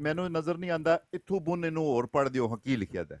ਮੈਨੂੰ ਨਜ਼ਰ ਨਹੀਂ ਆਂਦਾ, ਇੱਥੋਂ ਬੁਨ ਇਹਨੂੰ ਹੋਰ ਪੜ੍ਹ ਦਿਓ ਹਾਂ ਕੀ ਲਿਖਿਆ ਦਾ ਹੈ।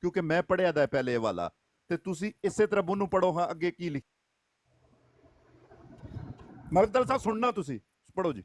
ਕਿਉਂਕਿ ਮੈਂ ਪੜ੍ਹਿਆ ਦਾ ਪਹਿਲੇ ਇਹ ਵਾਲਾ, ਤੇ ਤੁਸੀਂ ਇਸੇ ਤਰ੍ਹਾਂ ਬੁਨ ਨੂੰ ਪੜ੍ਹੋ ਹਾਂ ਅੱਗੇ ਕੀ ਲਿਖ। ਮਲਕ ਦਲ ਸਾਹਿਬ ਸੁਣਨਾ, ਤੁਸੀਂ ਪੜ੍ਹੋ ਜੀ।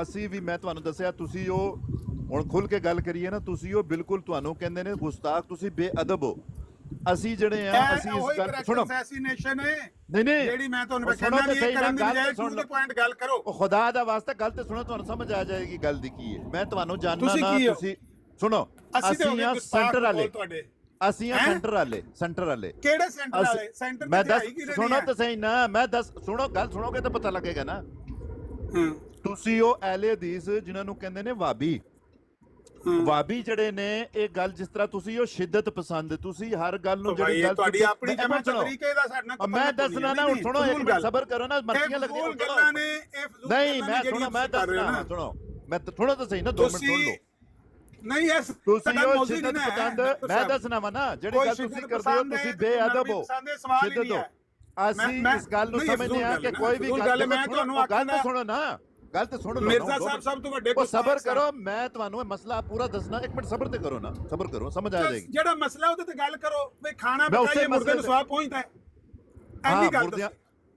ਅਸੀਂ ਵੀ ਮੈਂ ਤੁਹਾਨੂੰ ਦੱਸਿਆ ਤੁਸੀਂ ਉਹ ਹੁਣ ਖੁੱਲ ਕੇ ਗੱਲ ਕਰੀਏ ਨਾ, ਤੁਸੀਂ ਉਹ ਬਿਲਕੁਲ ਤੁਹਾਨੂੰ ਕਹਿੰਦੇ ਨੇ ਗੁਸਤਾਖ, ਤੁਸੀਂ ਬੇਅਦਬ ਹੋ। ਅਸੀਂ ਜਿਹੜੇ ਆ ਅਸੀਂ ਇਸ ਗੱਲ ਸੁਣੋ ਅਸੈਸੀਨੇਸ਼ਨ ਹੈ ਨਹੀਂ ਜਿਹੜੀ ਮੈਂ ਤੁਹਾਨੂੰ ਕਹਿੰਦਾ ਨਹੀਂ ਇਹ ਕਰਨ ਦੀ ਬਜਾਏ ਟੂ ਦੀ ਪੁਆਇੰਟ ਗੱਲ ਕਰੋ। ਉਹ ਖੁਦਾ ਦਾ ਵਾਸਤਾ ਗੱਲ ਤੇ ਸੁਣੋ, ਤੁਹਾਨੂੰ ਸਮਝ ਆ ਜਾਏਗੀ ਗੱਲ ਦੀ ਕੀ ਹੈ। ਮੈਂ ਤੁਹਾਨੂੰ ਜਾਣਨਾ ਨਾ, ਤੁਸੀਂ ਸੁਣੋ ਅਸੀਂ ਆ ਸੈਂਟਰ ਵਾਲੇ, ਅਸੀਂ ਆ ਸੈਂਟਰ ਵਾਲੇ ਕਿਹੜੇ ਸੈਂਟਰ ਵਾਲੇ? ਸੈਂਟਰ ਮੈਂ ਦੱਸ ਸੁਣੋ ਤਾਂ ਸਹੀ ਨਾ, ਮੈਂ ਦੱਸ ਸੁਣੋ, ਗੱਲ ਸੁਣੋਗੇ ਤਾਂ ਪਤਾ ਲੱਗੇਗਾ ਨਾ। ਤੁਸੀਂ ਉਹ ਅਹਿਲੇ ਹਦੀਸ ਜਿਨ੍ਹਾਂ ਨੂੰ ਕਹਿੰਦੇ ਨੇ ਵਾਬੀ, ਵਾਬੀ ਜਿਹੜੇ ਨੇ ਇਹ ਗੱਲ ਜਿਸ ਤਰ੍ਹਾਂ ਤੁਸੀਂ ਉਹ ਸ਼ਿੱਦਤ ਪਸੰਦ, ਤੁਸੀਂ ਹਰ ਗੱਲ ਨੂੰ ਜਿਹੜੀ ਗੱਲ ਤੁਹਾਡੀ ਆਪਣੀ ਜਮਾ ਤਰੀਕੇ ਦਾ ਸਾਡੇ ਨਾਲ ਮੈਂ ਦੱਸਣਾ ਨਾ, ਹੁਣ ਸੁਣੋ ਇੱਕ ਮਿੰਟ ਸਬਰ ਕਰੋ ਨਾ, ਮਰਜ਼ੀਆਂ ਲੱਗਦੀਆਂ ਨਹੀਂ, ਮੈਂ ਸੁਣੋ ਮੈਂ ਦੱਸਣਾ, ਸੁਣੋ ਮੈਂ ਸੁਣੋ ਤਾਂ ਸਹੀ ਨਾ, 2 ਮਿੰਟ ਸੁਣ ਲਓ। ਨਹੀਂ ਐਸ ਤੁਸੀਂ ਉਹ ਸ਼ਿੱਦਤ ਪਸੰਦ, ਮੈਂ ਦੱਸਣਾ ਵਾ ਨਾ ਜਿਹੜੀ ਗੱਲ ਤੁਸੀਂ ਕਰਦੇ ਹੋ, ਤੁਸੀਂ ਬੇਅਦਬ ਹੋ। ਸ਼ਿੱਦਤ ਹੋ, ਅਸੀਂ ਇਸ ਗੱਲ ਨੂੰ ਸਮਝਦੇ ਹਾਂ ਕਿ ਕੋਈ ਵੀ ਗੱਲ, ਮੈਂ ਤੁਹਾਨੂੰ ਗੱਲ ਤਾਂ ਸੁਣੋ ਨਾ, ਗੱਲ ਤੇ ਸੁਣ ਲਓ। ਮਿਰਜ਼ਾ ਸਾਹਿਬ ਸਭ ਤੋਂ ਵੱਡੇ ਸਬਰ ਕਰੋ, ਮੈਂ ਤੁਹਾਨੂੰ ਇਹ ਮਸਲਾ ਪੂਰਾ ਦੱਸਣਾ, ਇੱਕ ਮਿੰਟ ਸਬਰ ਤੇ ਕਰੋ ਨਾ, ਸਬਰ ਕਰੋ, ਸਮਝ ਆ ਜਾਏਗੀ। ਜਿਹੜਾ ਮਸਲਾ ਉਹਦੇ ਤੇ ਗੱਲ ਕਰੋ ਵੀ ਖਾਣਾ ਪਕਾਈਏ ਮੁਰਗੇ ਨੂੰ ਸਵਾਬ ਪਹੁੰਚਦਾ ਹੈ, ਐਨੀ ਗੱਲ ਦੱਸੋ।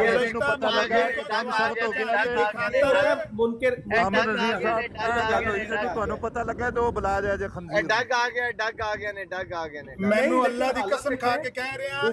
ਇਹਨੂੰ ਪਤਾ ਲੱਗਾ ਕੰਮ ਸਖਤ ਹੋ ਗਿਆ ਤੇ ਮੁਨਕਰ ਆਮਨ ਰਜ਼ੀਆ ਸਾਹਿਬ ਗੱਲ ਹੋਈ ਜੇ ਤੁਹਾਨੂੰ ਪਤਾ ਲੱਗਾ ਤੇ ਉਹ ਬੁਲਾ ਦਿਆ ਜੇ ਖੰਜ਼ੀਰ। ਡੱਗ ਆ ਗਏ ਨੇ ਮੈਨੂੰ ਅੱਲਾ ਦੀ ਕਸਮ ਖਾ ਕੇ ਕਹਿ ਰਿਹਾ ਇਹ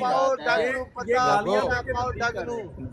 ਪਾਓ, ਡੱਗ ਨੂੰ ਪਤਾ ਪਾਓ, ਡੱਗ ਨੂੰ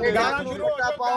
ਦੇ ਡੱਗ ਨੂੰ ਪਤਾ ਪਾਓ,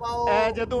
ਪਾਓ। ਐ ਜਦੋਂ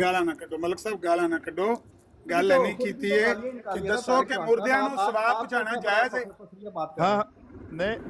ਗਾਲਾਂ ਨਾ ਕੱਢੋ ਮਲਕ ਸਾਹਿਬ, ਗਾਲਾਂ ਨਾ ਕੱਢੋ। ਗੱਲ ਨਹੀਂ ਕੀਤੀ ਹੈ ਕਿ ਦੱਸੋ ਕਿ ਮੁਰਦਿਆਂ ਨੂੰ ਸਵਾਬ ਪਹੁੰਚਾਉਣਾ ਜਾਇਜ਼ ਹੈ। ਹਾਂ ਨਹੀਂ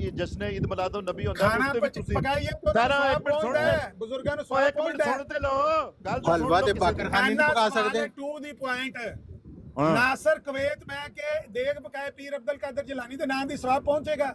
ਇਹ ਜਸ਼ਨ ਈਦ ਮਿਲਾਦ ਨਬੀ ਹੁੰਦਾ ਖਾਣਾ ਉਸ ਤੇ ਵੀ ਤੁਸੀਂ ਪਕਾਈਏ ਤਾਂ ਸਾਰਾ ਸਵਾਬ ਇੱਕ ਮਿੰਟ ਸੁਣ ਪਹੁੰਚਦਾ ਲੈ। ਹੈ, ਬਜ਼ੁਰਗਾਂ ਨੂੰ ਓਏ ਸਵਾਬ ਇੱਕ ਮਿੰਟ ਪਹੁੰਚਦਾ ਹੈ। ਸੁਣ ਤੇ ਲਓ ਗੱਲ ਤਾਂ ਹਲਵਾ ਸੁਣ ਤੇ ਲਓ ਬਾਕਰ ਖਾਨੀ ਨਹੀਂ ਪਕਾ ਸਕਦੇ। ਟੂ ਦੀ ਪੁਆਇੰਟ ਹਾਂ। ਨਾਸਰ ਕੁਵੈਤ ਬਹਿ ਕੇ ਦੇਗ ਪਕਾਏ ਪੀਰ ਅਬਦੁਲ ਕਾਦਰ ਜਿਲਾਨੀ ਦੇ ਨਾਂ ਦੀ ਸਵਾਬ ਪਹੁੰਚੇਗਾ।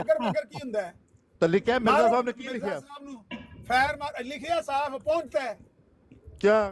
ਅਗਰ ਮਗਰ ਕੀ ਹੁੰਦਾ ਹੈ? ਤਾਂ ਲਿਖਿਆ ਮਿਰਜ਼ਾ ਮਾਰੋ, ਸਾਹਿਬ ਨੇ ਕੀ ਮਿਰਜ਼ਾ ਲਿਖਿਆ? ਸਾਹਿਬ ਨੂੰ ਫੈਰ ਮਾਰ ਲਿਖਿਆ ਸਾਫ ਪਹੁੰਚਦਾ ਹੈ। ਕਿਆ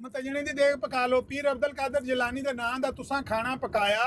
ਮਤਜਣੇ ਦੀ ਦੇਗ ਪਕਾ ਲਓ। ਪੀਰ ਅਬਦੁਲ ਕਾਦਰ ਜਿਲਾਨੀ ਦੇ ਨਾਂ ਦਾ ਤੁਸਾਂ ਖਾਣਾ ਪਕਾਇਆ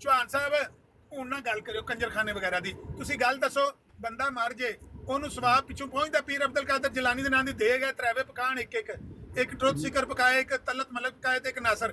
ਚੌਹਾਨ ਸਾਹਿਬ ਹੁਣ ਨਾ ਗੱਲ ਕਰਿਓ ਕੰਜਰਖਾਨੇ ਵਗੈਰਾ ਦੀ। ਤੁਸੀਂ ਗੱਲ ਦੱਸੋ ਬੰਦਾ ਮਰ ਜੇ ਉਹਨੂੰ ਸਵਾਬ ਪਿੱਛੋਂ ਪਹੁੰਚਦਾ। ਪੀਰ ਅਬਦੁਲ ਕਾਦਰ ਜਿਲਾਨੀ ਦੇ ਨਾਂ ਦੀ ਦੇਗ ਹੈ। ਤਰਾਵੇ ਪਕਾਣ ਇੱਕ ਟਰੁੱਥ ਸਿਕਰ ਪਕਾਏ, ਇੱਕ ਤਲਤ ਮਲਕ ਪਕਾਏ ਤੇ ਇੱਕ ਨਾਸਰ।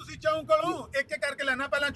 ਤੁਸੀਂ ਚਾਹੋ ਕੋਲੋਂ ਇੱਕ ਇੱਕ ਕਰਕੇ ਲੈਣਾ। ਪਹਿਲਾਂ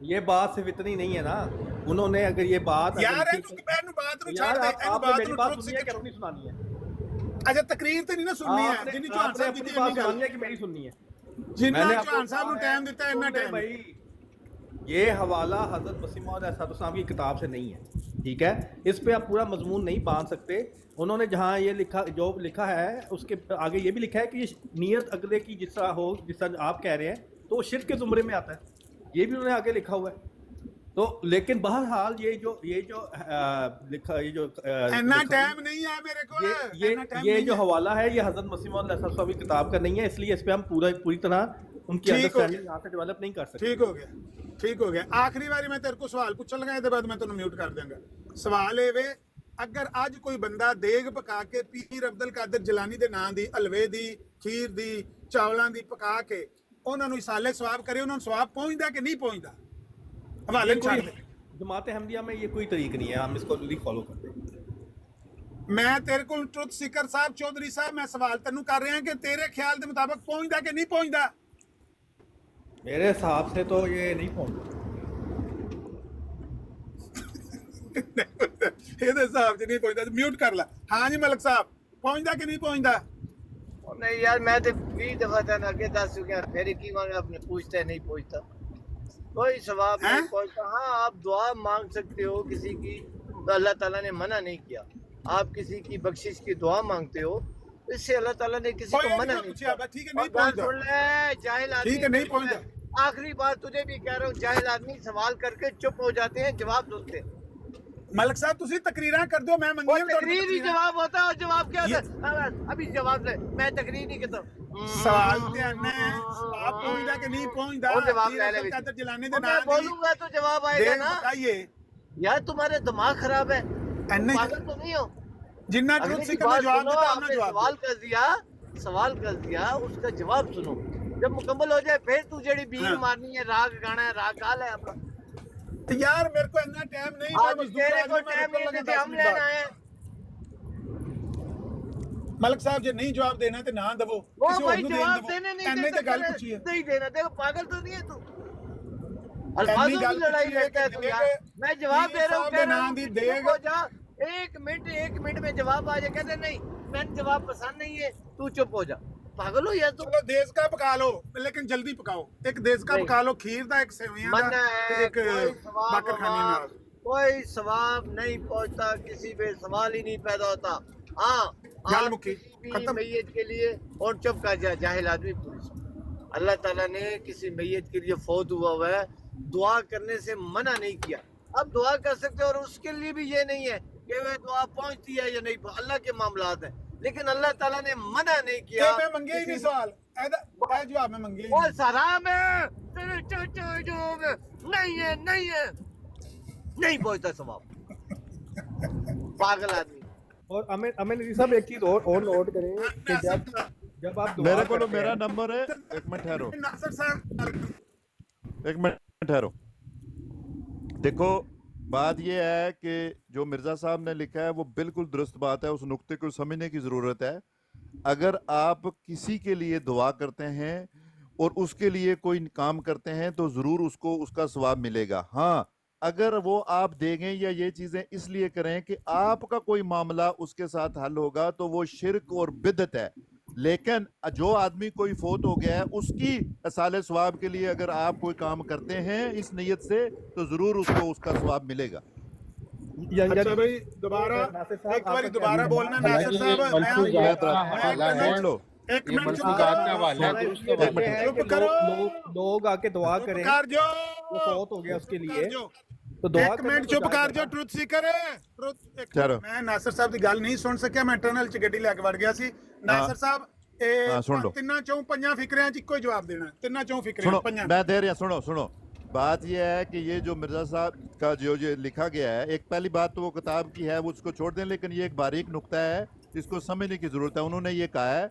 یہ بات صرف اتنی نہیں ہے نا, انہوں نے اگر یہ بات یار اگر ਇਹਨੂੰ ਮੈਨੂੰ ਬਾਤ ਨੂੰ یار ਛੱਡ ਦੇ, ਇਹਨੂੰ آپ نے ਬਾਤ میری ਨੂੰ بات truth سننی ہے کہ seeker اپنی سنانی ہے؟ ਅੱਛਾ ਤਕਰੀਰ ਤੇ ਨਹੀਂ ਨਾ ਸੁਣਨੀ ਹੈ, ਜਿੰਨੀ ਚੌਹਾਨ آپ نے ਸਾਹਿਬ اپنی ਦੀ بات ਇੰਨੀ ਗੱਲ سنانی ہے کہ میری سننی ہے؟ ਜਿੰਨਾ میں نے آپ کو ਚੌਹਾਨ ਸਾਹਿਬ ਨੂੰ کہا ہے, ਟਾਈم ਦਿੱਤਾ ਇੰਨਾ سن لیں ਟਾیم بھائی, یہ حوالہ حضرت مسیح موعود علیہ السلام کی کتاب سے نہیں ہے, ٹھیک ہے؟ اس پہ آپ پورا مضمون نہیں باندھ سکتے. انہوں نے جہاں یہ لکھا, جو لکھا ہے اس کے آگے یہ بھی لکھا ہے کہ یہ نیت اگلے کی جس طرح ہو, جس طرح آپ کہہ رہے ہیں, تو وہ شرک کے زمرے میں آتا ہے, یہ بھی انہوں نے آگے لکھا ہوا ہے. تو لیکن بہرحال یہ جو لکھا, یہ جو ਇੰਨਾ ਟਾਈਮ ਨਹੀਂ ਹੈ ਮੇਰੇ ਕੋਲ, ਇੰਨਾ ਟਾਈم یہ نہیں جو ہے. حوالہ ہے یہ حضرت مسیح موعود علیہ السلام کی کتاب کا نہیں ہے, اس لیے اس پہ ہم پوری طرح ان کی ٹھیک ہو انڈرسٹینڈنگ گیا. یہاں سے ڈیولپ نہیں کر سکتے. ਠੀਕ ਹੋ ਗਿਆ, ਠੀਕ ਹੋ ਗਿਆ. ਆਖਰੀ ਵਾਰੀ ਮੈਂ ਤੇਰੇ ਕੋਲ ਸਵਾਲ ਪੁੱਛਣ ਲੱਗਾ, ਇਹਦੇ ਬਾਅਦ ਮੈਂ ਤੈਨੂੰ ਮਿਊਟ ਕਰ ਦਿਆਂਗਾ. ਸਵਾਲ ਇਹ ਵੇ, ਅਗਰ ਅੱਜ ਕੋਈ ਬੰਦਾ ਦੇਗ ਪਕਾ ਕੇ ਪੀਰ ਅਬਦੁਲ ਕਾਦਰ ਜਲਾਨੀ ਦੇ ਨਾਂ ਦੀ ਹਲਵੇ ਦੀ, ਖੀਰ ਦੀ, ਚਾਵਲਾਂ ਦੀ ਪਕਾ ਕੇ ਉਹਨਾਂ ਨੂੰ ਇਸਾਲੇ ਸਵਾਬ ਕਰੇ, ਉਹਨਾਂ ਨੂੰ ਸਵਾਬ ਪਹੁੰਚਦਾ کہ نہیں پہنچਦਾ؟ حوالے یہ چھੱڈ کوئی- ਦੇ. جماعت احمدیہ میں یہ کوئی طریق نہیں ہے, ہم اس کو نہیں فالو کرتے. ਮੈਂ ਤੇਰੇ ਕੋਲ ਟਰੁੱਥ ਸੀਕਰ ਸਾਹਿਬ, ਚੌਧਰੀ ਸਾਹਿਬ, ਮੈਂ ਸਵਾਲ ਤੈਨੂੰ ਕਰ ਰਿਹਾ ਕਿ ਤੇਰੇ ਖਿਆਲ ਦੇ ਮੁਤਾਬਕ ਪਹੁੰਚਦਾ کہ نہیں پہنچਦਾ؟ میرے حساب سے تو یہ نہیں پہنچتا. ਇਹਦੇ ਹਿਸਾਬ 'ਚ ਨਹੀਂ ਪਹੁੰਚਦਾ. ਮਿਊਟ ਕਰ ਲੈ. ਹਾਂ ਜੀ ਮਲਕ ਸਾਹਿਬ, ਪਹੁੰਚਦਾ ਕਿ ਨਹੀਂ پہنچਦਾ؟ نہیں یار, میں تو 20 دفعہ تھا آگے 10 چکے ہیں, پھر کی مانگا اپنے پوچھتے نہیں پوچھتا, کوئی ثواب نہیں پہنچتا. ہاں آپ دعا مانگ سکتے ہو کسی کی, تو اللہ تعالیٰ نے منع نہیں کیا. آپ کسی کی بخشش کی دعا مانگتے ہو, اس سے اللہ تعالیٰ نے کسی کو منع نہیں کیا. ٹھیک ہے, اور نہیں بات پہنچتا. سن لے جاہل آدمی, ٹھیک ہے, نہیں پہنچتا. آخری بار تجھے بھی کہہ رہا ہوں, جاہل آدمی سوال کر کے چپ ہو جاتے ہیں, جواب دوتے ہیں. ملک صاحب تسی تقریراں کر دو, میں وہ منگی تقریر ہی جواب ہوتا ہے, اور جواب کیا ہوتا ہے؟ ابھی جواب دے, میں تقریر نہیں کرتا. سوال تے آنا ہے آپ پہنچدا کہ نہیں پہنچدا. وہ جواب پیر لے عبدل لے قادر جیلانی دے میں نام بولوں گا تو جواب آئے گا دیکھ نا. بتائیے یار تمہارے دماغ خراب ہے, اینے پاگل تو نہیں ہو. جنہ اگلے ٹروت کی سیکر نے بات جواب سنو, دیتا آپ ہم نے نے جواب سوال کر دیا, سوال کر دیا, اس کا جواب سنو. جب مکمل ہو جائے پھر تو جڑی بیل مارنی ہے, راگ گانا ہے, راگ گال ہے اپنا. دیا. یار میرے کو اتنا ٹائم نہیں, میں آج مزدور تیرے کو آدمی, میں ٹائم نکل نہیں لگا دیتے, 10 ہم منٹ لینا بعد. ہے. ملک صاحب جے نہیں جواب دینا تے نہ دو, وہ کسی اور بھائی نو جواب دین دینے دو. نہیں اینے دیتے, تے گل پوچھی ہے, نہیں دینا. دیکھو پاگل تو نہیں ہے تو, اینے الفاظوں کی گل لڑائی پوچھی ہے لیتا ہے تو کہ یار. میں جواب دے رہا ہوں, صاحب کہہ دے رہا نام ہوں دی کہ دیگ. چپ ہو جا. 1 منٹ میں جواب آ جائے, کہتے نہیں میں جواب پسند نہیں ہے, تو چپ ہو جا. پاگل ہو یا تو چلو دیس کا پکا لو, لیکن جلدی پکاؤ. ایک دیس کا نہیں. پکا لو, کھیر دا, ایک سیویاں دا, منع تے ہے, ایک کوئی ثواب باقر خانی نال. کوئی ثواب نہیں پہنچتا, کسی پہ سوال ہی نہیں پیدا ہوتا. ہاں گل آپ مکی, کسی بھی ختم. میت کے لیے, اور چپ کر جا جاہل آدمی پولیس, اللہ تعالیٰ نے کسی میت کے لیے فوت ہوا ہے دعا کرنے سے منع نہیں کیا. اب دعا کر سکتے, اور اس کے لیے بھی یہ نہیں ہے کہ وہ دعا پہنچتی ہے یا نہیں, اللہ کے معاملات ہیں, لیکن اللہ تعالیٰ نے منع نہیں کیا. میں منگے ہی نہیں سوال, اے جواب میں منگے ہی وہ نہیں. سرام ہے, نہیں ہے, نہیں ہے, نہیں پہنچتا ثواب. پاگل آدمی. اور امین علی صاحب ایک چیز اور نوٹ کریں کہ جب آپ دعا میرے کو کرتے میرا ہیں, نمبر ہے, ایک منٹ ٹھہرو, ناصر صاحب ایک منٹ ٹھہرو. دیکھو بات یہ ہے کہ جو مرزا صاحب نے لکھا ہے وہ بالکل درست بات ہے, اس نقطے کو سمجھنے کی ضرورت ہے. اگر آپ کسی کے لیے دعا کرتے ہیں اور اس کے لیے کوئی کام کرتے ہیں تو ضرور اس کو اس کا ثواب ملے گا. ہاں اگر وہ آپ دے گیں یا یہ چیزیں اس لیے کریں کہ آپ کا کوئی معاملہ اس کے ساتھ حل ہوگا تو وہ شرک اور بدعت ہے. لیکن جو آدمی کوئی فوت ہو گیا ہے اس کی اصالِ ثواب کے لیے اگر آپ کوئی کام کرتے ہیں اس نیت سے تو ضرور اس کو اس کا ثواب ملے گا. اچھا بھائی دوبارہ ایک بار دوبارہ بولنا ناصر صاحب. سن لو, ایک یہ منٹ چپ منصوبات کا کرو, حوالہ ہے, درست کا حوالہ ہے. چپ کرو, لوگ آ کے دعا کریں, کر جو, وہ فوت ہو گیا اس کے لیے, جو تو دعا ایک منٹ چپ کر جو. ٹروت سیکر چلو. میں ناصر صاحب دی گل نہیں سن سکیا, میں ٹنل چ گڈی لے کے وڑ گیا سی. ناصر صاحب سن لو. تیناں چوں پنجاں فکریاں چ اکو ہی جواب دینا, تیناں چوں سنو فکریاں پنجاں. میں دے رہا, سنو بات یہ ہے کہ یہ جو مرزا صاحب کا جو لکھا گیا ہے, ایک پہلی بات تو وہ کتاب کی ہے, وہ اس کو چھوڑ دیں, لیکن یہ ایک باریک نقطہ ہے جس کو سمجھنے کی ضرورت ہے. انہوں نے یہ کہا ہے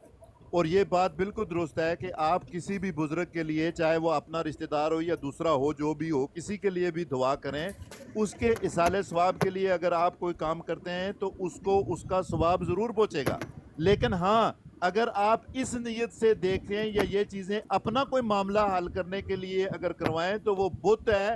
اور یہ بات بالکل درست ہے کہ آپ کسی بھی بزرگ کے لیے, چاہے وہ اپنا رشتہ دار ہو یا دوسرا ہو, جو بھی ہو, کسی کے لیے بھی دعا کریں. اس کے اصالِ ثواب کے لیے اگر آپ کوئی کام کرتے ہیں تو اس کو اس کا ثواب ضرور پہنچے گا. لیکن ہاں اگر آپ اس نیت سے دیکھیں یا یہ چیزیں اپنا کوئی معاملہ حل کرنے کے لیے اگر کروائیں تو وہ بت ہے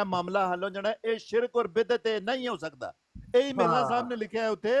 ਇਹ ਮਾਮਲਾ ਹੱਲ ਹੋ ਜਾਣਾ, ਇਹ ਸ਼ਿਰਕ ਔਰ ਬਿਦਅਤ ਨਹੀਂ ਹੋ ਸਕਦਾ। ਇਹੀ ਮਿਰਜ਼ਾ ਸਾਹਿਬ ਨੇ ਲਿਖਿਆ ਹੈ ਉੱਥੇ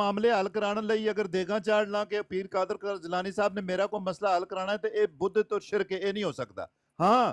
ਮਾਮਲੇ ਹੱਲ ਕਰਾਉਣ ਲਈ ਅਗਰ ਦੇਗਾ ਚਾੜਨਾ ਕਿ ਪੀਰ ਕਾਦਰ ਜਲਾਨੀ ਸਾਹਿਬ ਨੇ ਮੇਰਾ ਕੋਈ ਮਸਲਾ ਹੱਲ ਕਰਾਣਾ ਹੈ, ਤੇ ਇਹ ਬੁੱਧ ਤੋਂ ਸ਼ਿਰਕ ਇਹ ਨਹੀਂ ਹੋ ਸਕਦਾ। ਹਾਂ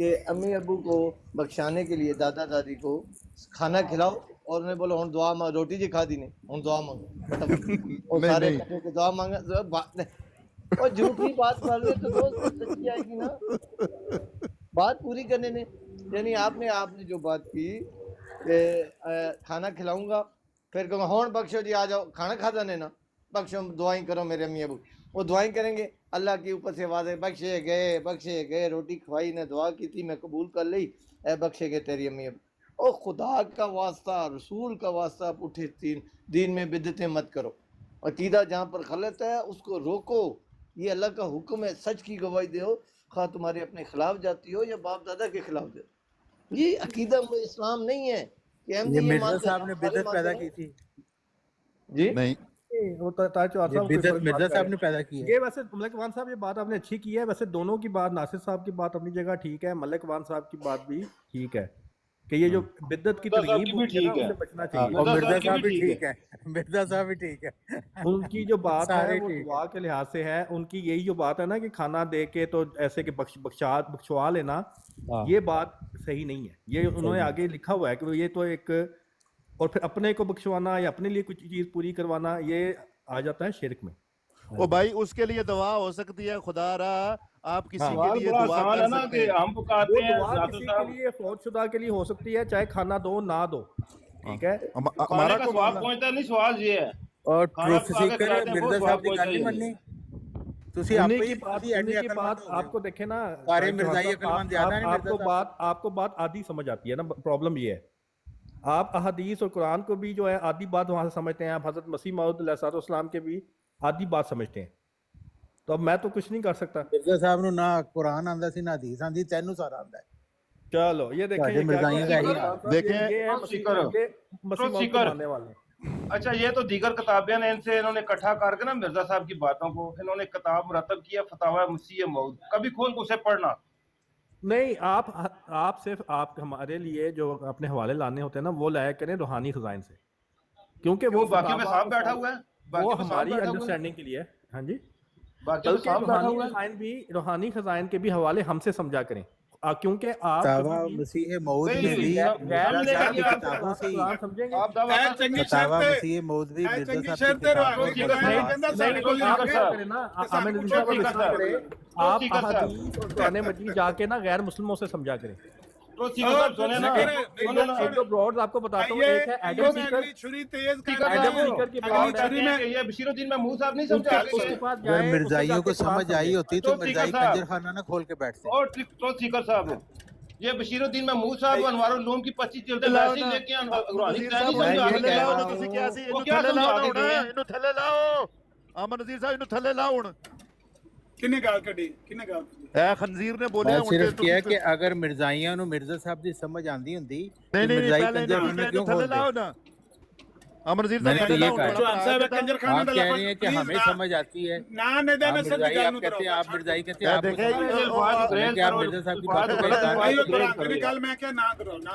کہ امی ابو کو بخشانے کے لیے دادا دادی کو کھانا کھلاؤ اور انہیں بولو ہن دعا مانگ، روٹی جی کھا دی نے ہن دعا مانگو، اور سارے کٹھے کے دعا مانگا، اور جھوٹی بات کر رہے تو دوست سچی آئے گی نا، بات پوری کرنے نے. یعنی آپ نے جو بات کی کہ کھانا کھلاؤں گا پھر کہوں گا ہون بخشو جی آ جاؤ کھانا کھا جانے نا، بخشو دعائیں کرو میرے امی ابو، وہ دعائیں کریں گے، اللہ کی اوپر سے آواز ہے بخشے گئے، روٹی کھوائی نے دعا کی تھی میں قبول کر لی، اے بخشے گئے تیری امی ابو. او خدا کا واسطہ، رسول کا واسطہ، آپ اٹھے دین میں بدعتیں مت کرو، عقیدہ جہاں پر غلط ہے اس کو روکو، یہ اللہ کا حکم ہے، سچ کی گواہی دو، خواہ تمہارے اپنے خلاف جاتی ہو یا باپ دادا کے خلاف جاتی ہو. یہ عقیدہ اسلام نہیں ہے کہ ہم یہ یہ مرزا مانتے صاحب نے بدعت پیدا کی تھی. جی نہیں وہ تاج چوہدری صاحب کوئی بدعت فرق مرزا بات صاحب کریں. نے پیدا کی ہے. یہ ویسے ملک وان صاحب یہ بات آپ نے اچھی کی ہے، ویسے دونوں کی بات، ناصر صاحب کی بات اپنی جگہ ٹھیک ہے، ملک وان صاحب کی بات بھی ٹھیک ہے کہ یہ جو بدعت کی مرزا صاحب ترغیب کی بھی ہوتی ہے نا ٹھیک اس ہے. سے بچنا اور چاہیے. مرزا مرزا صاحب کی صاحب بھی بھی ٹھیک ٹھیک ہے، مرزا صاحب بھی ٹھیک ہے. ان کی جو بات ہے سارے وہ ٹھیک دعا کے لحاظ سے ہے، ان کی یہی جو بات ہے نا کہ کھانا دے کے تو ایسے کہ بخشوا لینا، یہ بات صحیح نہیں ہے. یہ انہوں نے آگے لکھا ہوا ہے کہ یہ تو ایک، اور پھر اپنے کو بخشوانا یا اپنے لیے کچھ چیز پوری کروانا یہ آ جاتا ہے شرک میں. او بھائی اس کے لیے دعا ہو سکتی ہے، خدا را آپ کسی کے سوال لیے بڑا دعا آسان کر ہے نا سکتے کہ ہیں. ہم وہ پکاتے ہیں دعا ناصر کسی کے صاحب، لیے فوت شدہ کے لیے ہو سکتی ہے، چاہے کھانا دو نہ دو، ٹھیک ہے. کھانے ہمارا کا کو سواب معاملہ پہنچتا نہیں، سوال یہ ہے اور کھانا ٹروتھ پکا کے سیکر کھلاتے ہیں وہ مرزا سواب صاحب دی پہنچتا گل ہی نہیں نہیں. مننی. تسی آپ ہی تسی ایڈے انہیں کی عقل بات مند ہو آپ کو گئے. دیکھیں نا، سارے مرزائی عقل مند زیادہ نہیں مرزا صاحب. آپ کو بات آدھی سمجھ آتی ہے نا. پرابلم یہ ہے آپ احادیث اور قرآن کو بھی جو ہے آدھی بات وہاں سے سمجھتے ہیں، آپ حضرت مسیح موعود علیہ السلام کے بھی آدھی بات سمجھتے ہیں. تو اب میں تو کچھ نہیں کر سکتا. مرزا صاحب نو نہ قرآن آندا سی نہ حدیث آندی، تینوں سارا آندا ہے. چلو یہ دیکھیں تواڈے یہ کیا مرزائیاں کہہ دا رہے ہی ہیں حال صاحب، دیکھیں یہ ہے مسیح موعود کو ماننے والے. اچھا یہ تو دیگر کتابیں نے ان سے انہوں نے اکٹھا کر کے نا مرزا صاحب کی باتوں کو انہوں نے کتاب مرتب کیا فتاوی مسیح موعود، کبھی کھول کے اسے پڑھنا. نہیں آپ صرف آپ ہمارے لیے جو اپنے حوالے لانے ہوتے ہیں نا وہ لایا کریں روحانی خزائن سے، کیونکہ کیوں وہ باقیوں میں صاحب بیٹھا ہوا ہے، وہ باقیوں میں صاحب ہماری بیٹھا ہوا ہے، انڈرسٹینڈنگ کے لیے. ہاں جی، باقیوں میں بلکہ صاحب بیٹھا ہوا ہے. روحانی خزائن کے بھی حوالے ہم سے سمجھا کریں، کیونکہ آپ فتاوی کبھی بھی مسیح موعود نہیں، میں بھی غیر مرزا سمجھنے کا صاحب کی کیا کتابوں سے ہی. قرآن سمجھیں گے. آپ دعویٰ کر سکتے ہیں. فتاوی مسیح موعود بھی مرزا صاحب کی کتابوں سے آپ کیا کریں نا، عامر نظیر صاحب ٹھیک ہے آپ کریں، آپ ٹھیک ہے صاحب. احادیث اور قرآن مجید جا کے نا غیر مسلموں سے سمجھا کریں. تو سیکر صاحب سنے نا، سنے نا. ایک دو برڈز آپ کو بتاتا ہوں. ایک ہے ایڈم سیکر. سیکر ایڈم صاحب سیکر کی آپ برڈ ہے. کہتے ہیں کہ یہ بشیر الدین محمود صاحب نہیں اس سمجھا کے پاس اگر جائیں، اس سے جا مرزائیوں کے کو قرآن سمجھ آئی سمجھیں. ہوتی تو مرزائی کنجر خانہ نہ کھول کے بیٹھتے. اور تو سیکر صاحب یہ بشیر الدین محمود صاحب انوار العلوم کی 25 جلدیں ویسے ہی لے کے روحانی نذیر خزائن صاحب نہیں وہ سمجھا تھلے کے لاؤ گئے. نا تسی کیا سی وہ اینو کیا تھلے لاؤ سمجھا نا کے ہن گئے ہیں؟ اینو تھلے لاؤ. عامر نذیر صاحب اینو تھلے لاؤ ہن. کنے گال کڈی کنے گال کڈی اے خنزیر نے بولیا میں ہن صرف کیا کہ اگر مرزائیاں نو مرزا صاحب دی سمجھ آندی ہوندی نہیں تو نہیں مرزائی پہلے کنجر اینو خانہ اینو کیوں تھلے کھول دے. لاؤ نا. عامر نذیر میں صاحب نے تھلے تو لاؤ یہ تھوڑا کہا. چوہان صاحب بڑا کنجر خانہ آپ دا کہہ لفظ رہے ہیں کہ پلیز ہمیں سمجھ آتی ہے. نہ نے دے آپ میں سب مرزائی گل آپ نو کہتے ہیں، آپ مرزائی کہتے ہیں، اے آپ کو دیکھیں سمجھ الفاظ آتی ہے. گریز کہ آپ کرو، مرزا صاحب کی باتوں کا الفاظ اطلاع گریز نہیں. کرو. گل میں کیا نہ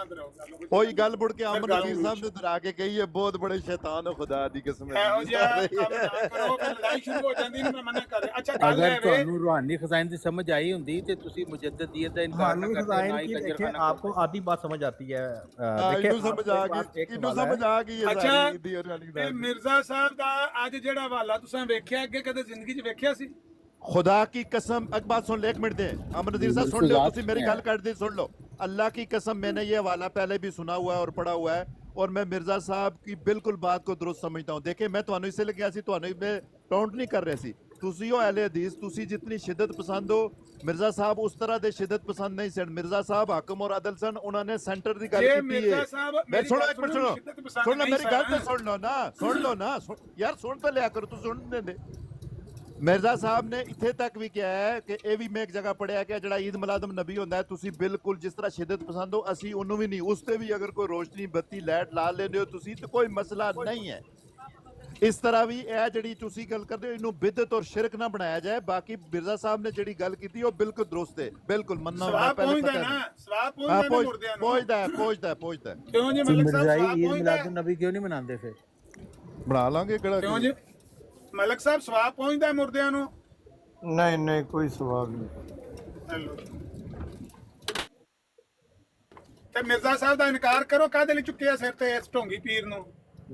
کرو کوئی گل بڑھ کے عامر پھر نذیر صاحب نے ڈرا کے کہی ہے بہت بڑے شیطان ہو خدا دی قسم ہے. او جی کام نہ کرو پھر لڑائی شروع ہو جاندی نہیں میں منع کر رہا. اچھا گل اگر ہے وے تانوں روحانی خزائن دی سمجھ آئی ہوندی تے تسی مجددیت دا انکار نہ روحانی کرتے، نہ خزائن ہی کی کنجر دیکھیں خانہ آپ کو کھولتے. آدھی بات سمجھ آتی ہے. دیکھیں اینو آپ سمجھ کے آ پاس گئی، ایک اینو حوالہ ہے. سمجھ آ گئی ہے اچھا ساری دی اور والی تے مرزا صاحب دا اج جیڑا حوالہ تساں ویکھیا اگے کدے زندگی چ ویکھیا سی؟ خدا کی قسم ایک بات سن لے، ایک منٹ دیں عامر نذیر صاحب سن لو، تسی میری گل کر دی سن لو. اللہ کی قسم میں نے یہ حوالہ پہلے بھی سنا ہوا ہے اور پڑھا ہوا ہے، اور میں مرزا صاحب کی بالکل بات کو درست سمجھتا ہوں. دیکھیں میں تانوں اس سے لگیا سی، تانوں میں ٹاؤنٹ نہیں کر رہے سی. تسی ہو اہل حدیث، تسی جتنی شدت پسند ہو، مرزا صاحب اس طرح دے شدت پسند نہیں سن. مرزا صاحب حاکم اور عادل سن، انہوں نے سینٹر دی گل جے کیتی ہے. مرزا صاحب میں میری سنو گل ایک منٹ سنو سنو شدت پسند سن لو، نہیں میری گل تو سن. سن لو نا، سن لو نا یار، سن تو لیا کرو، تو سن دے. مرزا صاحب نے اتھے تک بھی کیا ہے کہ اے بھی میں ایک جگہ پڑھیا کہ جڑا عید میلاد نبی ہوندا ہے تسی بالکل جس طرح شدت پسند ہو اسی انہوں بھی نہیں، اس تے بھی اگر کوئی روشنی بتی لائٹ لا لیندے ہو تسی تو کوئی مسئلہ نہیں ہے. اس طرح بھی اے جڑی تسی گل کردے ہو انہوں بدعت اور شرک نہ بنایا جائے. باقی مرزا صاحب نے جڑی گل کیتی وہ بالکل درست ہے، بالکل مننا میں سواب پہلے پہنچدا پتہ نا نہیں. سواب ہاں پہنچدا نا مردیاں نو پہنچدا ہے. کیوں جی تو ملک صاحب مرزائی سواب عید پہنچدا میلاد ہے النبی کیوں نہیں مناندے پھر؟ بنا لیں گے کہڑا کیوں جی ملک صاحب سواب پہنچدا ہے مردیاں نو؟ نہیں کوئی ثواب نہیں. ہیلو ਤੇ ਮਿਰਜ਼ਾ ਸਾਹਿਬ ਦਾ ਇਨਕਾਰ ਕਰੋ, ਕਾਹਦੇ ਲਈ ਚੁੱਕਿਆ ਸਿਰ ਤੇ ਇਸ ਢੋਂਗੀ ਪੀਰ ਨੂੰ?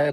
ਇਹ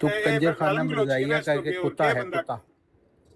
ਤੂੰ ਇਹ ਕੰਜਰਖਾਨਾ ਗਾਲਾਂ ਮਿਰਜ਼ਾਈਆ ਗਲੋਚੀਆਂ ਕਰਕੇ ਇਸ ਕੁੱਤਾ ਤੋਂ ਹੈ ਬੰਦਾ। ਕੁੱਤਾ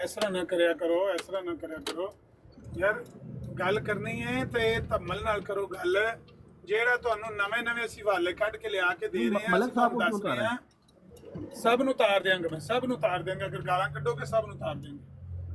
ਇਸ ਤਰ੍ਹਾਂ ਨਾ ਕਰਿਆ ਕਰੋ, ਇਸ ਤਰ੍ਹਾਂ ਨਾ ਕਰਿਆ ਕਰੋ ਯਾਰ। ਗੱਲ ਕਰਨੀ ਹੈ ਤੇ ਧੰਮਲ ਨਾਲ ਕਰੋ ਗੱਲ। ਜਿਹੜਾ ਤੁਹਾਨੂੰ ਨਵੇਂ ਅਸੀਂ ਹਵਾਲੇ ਕੱਢ ਕੇ ਲਿਆ ਕੇ ਦੇ ਰਹੇ ਹਾਂ, ਮਲਕ ਸਾਹਿਬ ਨੂੰ ਦੱਸ ਰਹੇ ਹਾਂ, ਸਭ ਨੂੰ ਉਤਾਰ ਦਿਆਂਗਾ ਮੈਂ, ਸਭ ਨੂੰ ਉਤਾਰ ਦਿਆਂਗਾ। ਅਗਰ ਗਾਲਾਂ ਕੱਢੋਗੇ ਸਭ ਨੂੰ ਉਤਾਰ ਦਿਆਂਗੇ।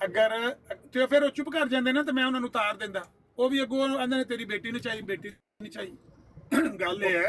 ਅਗਰ ਤੇ ਫਿਰ ਉਹ ਚੁੱਪ ਕਰ ਜਾਂਦੇ ਨਾ ਤੇ ਮੈਂ ਉਹਨਾਂ ਨੂੰ ਉਤਾਰ ਦਿੰਦਾ। ਉਹ ਵੀ ਅੱਗੋਂ ਆਂਦੇ ਨੇ ਤੇਰੀ ਬੇਟੀ ਨੂੰ ਚਾਹੀ, ਬੇਟੀ ਨਹੀਂ ਚਾਹੀ। ਗੱਲ ਇਹ ਹੈ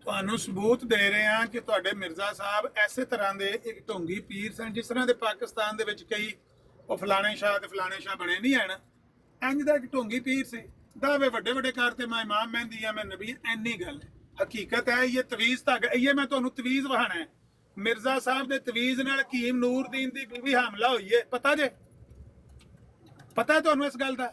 ਤੁਹਾਨੂੰ ਸਬੂਤ ਦੇ ਰਹੇ ਹਾਂ ਕਿ ਤੁਹਾਡੇ ਮਿਰਜ਼ਾ ਸਾਹਿਬ ਐਸੇ ਤਰ੍ਹਾਂ ਦੇ ਇੱਕ ਢੋਂਗੀ ਪੀਰ ਸਨ, ਜਿਸ ਤਰ੍ਹਾਂ ਦੇ ਪਾਕਿਸਤਾਨ ਦੇ ਵਿੱਚ ਕਈ ਉਹ ਫਲਾਣੇ ਸ਼ਾਹ ਤੇ ਫਲਾਣੇ ਸ਼ਾਹ ਬਣੇ ਨਹੀਂ ਹਨ। ਇੰਜ ਦਾ ਇੱਕ ਢੋਂਗੀ ਪੀਰ ਸੀ। ਦਾਅਵੇ ਵੱਡੇ ਵੱਡੇ ਕਰਤੇ, ਮੈਂ ਇਮਾਮ ਮਹਿੰਦੀ ਆ, ਮੈਂ ਨਬੀ ਹਾਂ। ਇੰਨੀ ਗੱਲ ਹੈ। ਹਕੀਕਤ ਹੈ ਇਹ ਤਵੀਜ਼ ਧਾਗਾ, ਇਹ ਮੈਂ ਤੁਹਾਨੂੰ ਤਵੀਜ਼ ਵਹਾਣਾ ਹੈ। ਮਿਰਜ਼ਾ ਸਾਹਿਬ ਦੇ ਤਵੀਜ਼ ਨਾਲ ਹਕੀਮ ਨੂਰਦੀਨ ਦੀ ਬੀਵੀ ਹਮਲਾ ਹੋਈ ਹੈ, ਪਤਾ ਜੇ? ਪਤਾ ਹੈ ਤੁਹਾਨੂੰ ਇਸ ਗੱਲ ਦਾ?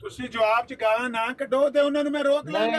ਤੁਸੀਂ ਜਵਾਬ ਚ ਗਾਲਾਂ ਨਾ ਕੱਢੋ ਤੇ ਉਹਨਾਂ ਨੂੰ ਮੈਂ ਰੋਕ ਲਾਂਗਾ।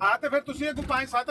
ਹਾਂ ਤੇ ਫਿਰ ਤੁਸੀਂ ਇਹ 5-7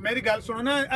ਮੇਰੀ ਗੱਲ ਸੁਣੋ ਨਾ,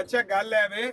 ਅੱਛਾ ਗੱਲ ਹੈ ਵੇ,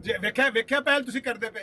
ਜੇ ਵੇਖਿਆ ਪਹਿਲ ਤੁਸੀਂ ਕਰਦੇ ਪਏ,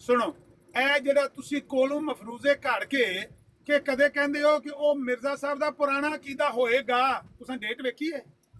ਸੁਣੋ, ਇਹ ਜਿਹੜਾ ਤੁਸੀਂ ਕੋਲੋਂ ਮਫਰੂਜ਼ੇ ਘੜ ਕੇ ਕਿ ਕਦੇ ਕਹਿੰਦੇ ਹੋ ਕਿ ਉਹ ਮਿਰਜ਼ਾ ਸਾਹਿਬ ਦਾ ਪੁਰਾਣਾ ਅਕੀਦਾ ਹੋਏਗਾ, ਤੁਸੀਂ ਡੇਟ ਵੇਖੀ ਹੈ?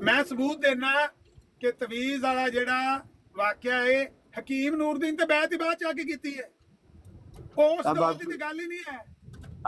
ਮੈਂ ਸਬੂਤ ਦੇਣਾ ਕਿ ਤਵੀਜ਼ ਵਾਲਾ ਜਿਹੜਾ ਵਾਕਿਆ ਹੈ ਹਕੀਮ ਨੂਰਦੀਨ ਤੇ ਬੈਤ ਹੀ ਬਾਅਦ ਚ ਆ ਕੇ ਕੀਤੀ ਹੈ, ਉਸ ਦੌਰ ਦੀ ਤੇ ਗੱਲ ਹੀ ਨਹੀਂ ਹੈ।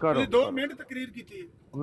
ਤੁਸੀਂ 2 ਮਿੰਟ ਤਕਰੀਰ ਕੀਤੀ।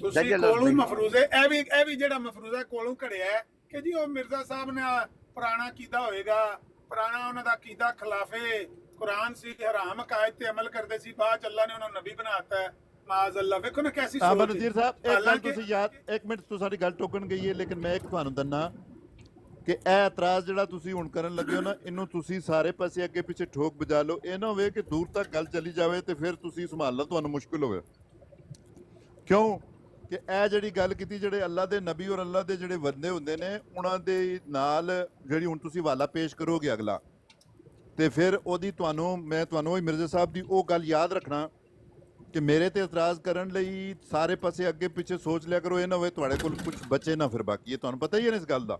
ਤੁਸੀਂ ਦਰਜਾ ਲਫ਼ਜ਼ ਕੋਲੋਂ ਨਹੀਂ। ਮਫਰੂਜ਼ੇ ਇਹ ਵੀ ਜਿਹੜਾ ਮਫਰੂਜ਼ਾ ਕੋਲੋਂ ਘੜਿਆ ਹੈ ਕਿ ਜੀ ਉਹ ਮਿਰਜ਼ਾ ਸਾਹਿਬ ਨੇ ਪੁਰਾਣਾ ਕੀਦਾ ਹੋਏਗਾ, ਪੁਰਾਣਾ ਉਹਨਾਂ ਦਾ ਕੀਦਾ ਖਿਲਾਫੇ ਕੁਰਾਨ ਸੀ, ਹਰਾਮ ਅਕਾਇਦ ਤੇ ਅਮਲ ਕਰਦੇ ਸੀ, ਬਾਅਦ ਚ ਅੱਲਾ ਨੇ ਉਹਨਾਂ ਨੂੰ ਨਬੀ ਬਣਾਤਾ ਹੈ। ਮਾਜ਼ ਅੱਲਾ, ਵੇਖੋ ਨਾ ਕੈਸੀ ਸੋਚ ਅਮਰ ਹੈ। ਨਜ਼ੀਰ ਸਾਹਿਬ ਇੱਕ ਗੱਲ ਹਾਲਾਂਕਿ- ਤੁਸੀਂ ਯਾਦ, 1 ਮਿੰਟ ਤੋਂ ਸਾਡੀ ਗੱਲ ਟੋਕਣ ਗਈ ਹੈ, ਲੇਕਿਨ ਮੈਂ ਇੱਕ ਤੁਹਾਨੂੰ ਦੰਨਾ ਕਿ ਇਹ ਇਤਰਾਜ਼ ਜਿਹੜਾ ਤੁਸੀਂ ਹੁਣ ਕਰਨ ਲੱਗੇ ਹੋ ਨਾ, ਇਹਨੂੰ ਤੁਸੀਂ ਸਾਰੇ ਪਾਸੇ ਅੱਗੇ ਪਿੱਛੇ ਠੋਕ ਬਜਾ ਲਓ। ਇਹ ਨਾ ਹੋਵੇ ਕਿ ਦੂਰ ਤੱਕ ਗੱਲ ਚਲੀ ਜਾਵੇ ਤੇ ਫਿਰ ਤੁਸੀਂ ਸੰਭਾਲਣਾ ਤੁਹਾਨੂੰ ਮੁਸ਼ਕਿਲ ਹੋਵੇ। ਕਿਉਂ ਕਿ ਇਹ ਜਿਹੜੀ ਗੱਲ ਕੀਤੀ, ਜਿਹੜੇ ਅੱਲਾ ਦੇ ਨਬੀ ਔਰ ਅੱਲਾ ਦੇ ਜਿਹੜੇ ਬੰਦੇ ਹੁੰਦੇ ਨੇ, ਉਹਨਾਂ ਦੇ ਨਾਲ ਜਿਹੜੀ ਹੁਣ ਤੁਸੀਂ ਹਵਾਲਾ ਪੇਸ਼ ਕਰੋਗੇ ਅਗਲਾ, ਤੇ ਫਿਰ ਉਹਦੀ ਮੈਂ ਤੁਹਾਨੂੰ ਉਹ ਮਿਰਜ਼ਾ ਸਾਹਿਬ ਦੀ ਉਹ ਗੱਲ ਯਾਦ ਰੱਖਣਾ ਕਿ ਮੇਰੇ ਤੇ ਇਤਰਾਜ਼ ਕਰਨ ਲਈ ਸਾਰੇ ਪਾਸੇ ਅੱਗੇ ਪਿੱਛੇ ਸੋਚ ਲਿਆ ਕਰੋ। ਇਹ ਨਾ ਹੋਵੇ ਤੁਹਾਡੇ ਕੋਲ ਕੁਝ ਬਚੇ ਨਾ ਫਿਰ ਬਾਕੀ। ਇਹ ਤੁਹਾਨੂੰ ਪਤਾ ਹੀ ਹੈ ਨਾ ਇਸ ਗੱਲ ਦਾ।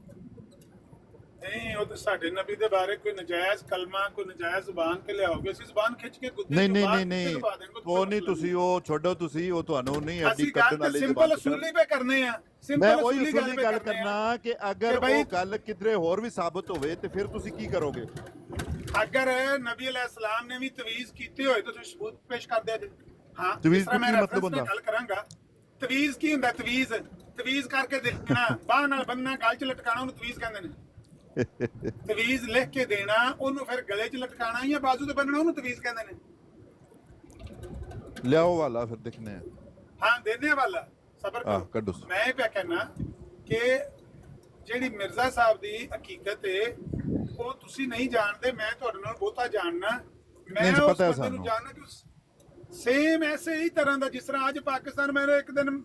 ਨਹੀਂ, ਉਹ ਤਾਂ ਸਾਡੇ ਨਬੀ ਦੇ ਬਾਰੇ ਕੋਈ ਨਜਾਇਜ਼ ਕਲਮਾ, ਕੋਈ ਨਜਾਇਜ਼ ਜ਼ੁਬਾਨ ਤੇ ਲਿਆਓਗੇ, ਅਸੀਂ ਜ਼ੁਬਾਨ ਖਿੱਚ ਕੇ ਗੁੱਦੇ ਨਹੀਂ ਚੋਂ ਨਹੀਂ ਬਾਹਰ ਨਹੀਂ ਨਹੀਂ ਨਿਕਲਵਾ ਦੇਂਗੇ, ਉਹ ਨਹੀਂ, ਤੁਸੀਂ ਉਹ ਛੱਡੋ, ਤੁਸੀਂ ਉਹ ਤੁਹਾਨੂੰ ਨਹੀਂ ਅੱਡੀ ਅਸੀਂ ਕੱਢਣ ਗੱਲ ਵਾਲੀ ਸਿੰਪਲ ਜ਼ਬਾਨ ਅਸੂਲੀ ਪੇ ਕਰਨੇ ਆ। ਮੈਂ ਸਿੰਪਲ ਉਹੀ ਅਸੂਲੀ ਅਸੂਲੀ ਗੱਲ ਪੇ ਕਰਨਾ ਕਿ ਅਗਰ ਬਈ- ਉਹ ਗੱਲ ਕਿਧਰੇ ਹੋਰ ਵੀ ਸਾਬਤ ਹੋਵੇ ਤੇ ਫਿਰ ਤੁਸੀਂ ਕੀ ਕਰੋਗੇ? ਅਗਰ ਨਬੀ ਅਲੈਹਿਸਲਾਮ ਨੇ ਵੀ ਤਵੀਜ਼ ਕੀਤੀ ਹੋਏ ਤਾਂ ਤੁਸੀਂ ਸਬੂਤ ਪੇਸ਼ ਕਰ ਦਿਆ ਜੇ। ਹਾਂ, ਤਵੀਜ਼ ਜਿਸ ਤਰ੍ਹਾਂ ਮੈਂ ਕੀ ਮਤਲਬ reference ਨਾਲ ਹੁੰਦਾ? ਗੱਲ ਕਰਾਂਗਾ। ਤਵੀਜ਼ ਕੀ ਹੁੰਦਾ? ਤਵੀਜ਼ ਕਰਕੇ ਦੇਖਣਾ, ਬਾਹ ਨਾਲ ਬੰਨਣਾ, ਗਲ 'ਚ ਲਟਕਾਣਾ, ਉਹਨੂੰ ਤਵੀਜ਼ ਕਹਿੰਦੇ ਨੇ। ਤਵੀਜ਼ ਲਿਖ ਕੇ ਦੇਣਾ, ਉਹਨੂੰ ਫਿਰ ਗਲੇ 'ਚ ਲਟਕਾਣਾ ਜਾਂ ਬਾਜ਼ੂ ਤੇ ਬੰਨਣਾ, ਉਹਨੂੰ ਤਵੀਜ਼ ਕਹਿੰਦੇ ਨੇ। ਲਿਆਓ ਵਾਲਾ ਫਿਰ ਦੇਖਨੇ ਆ। ਹਾਂ, ਦੇਣੇ ਵਾਲਾ ਸਬਰ ਹਾਂ, ਕਰੋ। ਕੱਢੋ। ਮੈਂ ਇਹ ਪਿਆ ਕਹਿਣਾ ਕਿ ਜਿਹੜੀ ਮਿਰਜ਼ਾ ਸਾਹਿਬ ਦੀ ਹਕੀਕਤ ਹੈ ਉਹ ਤੁਸੀਂ ਨਹੀਂ ਜਾਣਦੇ, ਮੈਂ ਤੁਹਾਡੇ ਨਾਲ ਬਹੁਤਾ ਜਾਣਨਾ। ਮੈਂ ਨਹੀਂ, ਉਸ ਪਤਾ ਹੈ ਬੰਦੇ ਨੂੰ ਸਾਨੂੰ। ਜਾਣਨਾ ਕਿ ਸੇਮ ਐਸੇ ਹੀ ਤਰ੍ਹਾਂ ਦਾ ਜਿਸ ਤਰ੍ਹਾਂ ਅੱਜ ਪਾਕਿਸਤਾਨ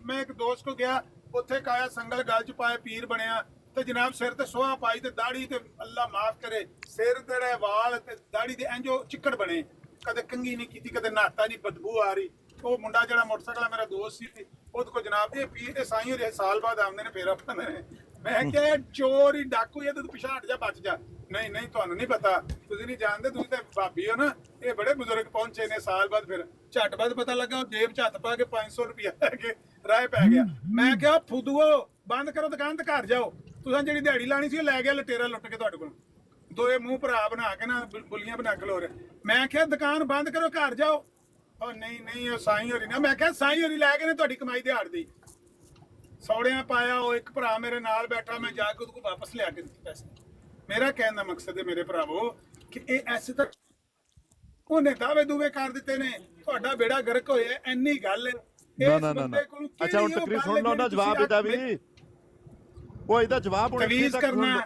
ਮੈਂ ਇੱਕ ਦੋਸਤ ਕੋ ਗਿਆ, ਉੱਥੇ ਕਾਇਆ ਸੰਗਲ ਗਲ ਚ ਪਾਏ ਪੀਰ ਬਣਿਆ ਤੇ ਜਨਾਬ ਸਿਰ ਤੇ ਸੋਹਾ ਪਾਈ ਤੇ ਦਾੜੀ ਤੇ ਅੱਲਾ ਮਾਫ ਕਰੇ ਸਿਰ ਦੇ ਵਾਲ ਤੇ ਦਾੜੀ ਦੇ ਇੰਜੋ ਚਿੱਕੜ ਬਣੇ, ਕਦੇ ਕੰਗੀ ਨਹੀਂ ਕੀਤੀ, ਕਦੇ ਨਹਾਤਾ ਨਹੀਂ, ਬਦਬੂ ਆ ਰਹੀ। ਉਹ ਮੁੰਡਾ ਜਿਹੜਾ ਮੋਟਰਸਾਈਕਲ ਮੇਰਾ ਦੋਸਤ ਸੀ, ਉਹਦੇ ਕੋ ਜਨਾਬ ਇਹ ਪੀਰ ਇਹ ਸਾਈਂ ਹੋਰੇ ਸਾਲ ਬਾਅਦ ਆਉਂਦੇ ਨੇ, ਫੇਰ ਪਾਉਂਦੇ ਨੇ। ਮੈਂ ਕਿਹਾ ਚੋਰ ਹੀ ਡਾਕੂ ਇਹ ਤੂੰ ਪਿਛਾਂ ਹਟ ਜਾ, ਬਚ ਜਾ। ਨਹੀਂ ਤੁਹਾਨੂੰ ਨਹੀਂ ਪਤਾ, ਤੁਸੀਂ ਨਹੀਂ ਜਾਣਦੇ, ਤੁਸੀਂ ਤਾਂ ਭਾਬੀ ਹੋ ਨਾ। ਇਹ ਬੜੇ ਬਜ਼ੁਰਗ ਪਹੁੰਚੇ ਨੇ ਸਾਲ ਬਾਅਦ, ਫਿਰ ਝੱਟ ਬਾਅਦ ਪਤਾ ਲੱਗਾ ਉਹ ਜੇਬ 'ਚ ਹੱਥ ਪਾ ਕੇ 500 ਰੁਪਇਆ ਲੈ ਕੇ ਰਾਹ ਪੈ ਗਿਆ। ਮੈਂ ਕਿਹਾ ਫੁਦੂਓ, ਬੰਦ ਕਰੋ ਦੁਕਾਨ ਤੇ ਘਰ ਜਾਓ। ਤੁਸੀਂ ਜਿਹੜੀ ਦਿਹਾੜੀ ਲਾਣੀ ਸੀ ਉਹ ਲੈ ਗਿਆ ਲਟੇਰਾ ਲੁੱਟ ਕੇ ਤੁਹਾਡੇ ਕੋਲ, ਦੋਏ ਮੂੰਹ ਭਰਾ ਬਣਾ ਕੇ ਨਾ, ਬੁੱਲੀਆਂ ਬਣਾ ਕੇ ਲੋਰ। ਮੈਂ ਕਿਹਾ ਦੁਕਾਨ ਬੰਦ ਕਰੋ, ਘਰ ਜਾਓ। ਉਹ ਨਹੀਂ ਉਹ ਸਾਈਂ ਹੋਰੀ ਨਾ। ਮੈਂ ਕਿਹਾ ਸਾਈਂ ਹੋਰੀ ਲੈ ਕੇ ਨੇ ਤੁਹਾਡੀ ਕਮਾਈ ਦਿਹਾੜ ਦੀ ਸੌੜਿਆਂ ਪਾਇਆ। ਉਹ ਇੱਕ ਭਰਾ ਮੇਰੇ ਨਾਲ ਬੈਠਾ, ਮੈਂ ਜਾ ਕੇ ਉਹਦੇ ਕੋਲ ਵਾਪਸ ਲਿਆ ਕੇ ਦਿੱਤੇ ਪੈਸੇ। ਮੇਰਾ ਕਹਿਣ ਦਾ ਮਕਸਦ ਹੈ ਮੇਰੇ ਭਰਾਵੋ ਕਿ ਇਹ ਐਸੇ ਤਾਂ ਉਹਨੇ ਦਾਅਵੇ ਦੂਵੇ ਕਰ ਦਿੱਤੇ ਨੇ, ਤੁਹਾਡਾ ਬੇੜਾ ਗਰਕ ਹੋਇਆ। ਇੰਨੀ ਗੱਲ ਹੈ ਨਾ ਅੱਛਾ, ਹੁਣ ਤਕਰੀਰ ਸੁਣ ਲਓ ਨਾ, ਜਵਾਬ ਇਹਦਾ ਵੀ ਉਹ ਇਹਦਾ ਜਵਾਬ ਹੁਣ ਤਵੀਜ਼ ਕਰਨਾ,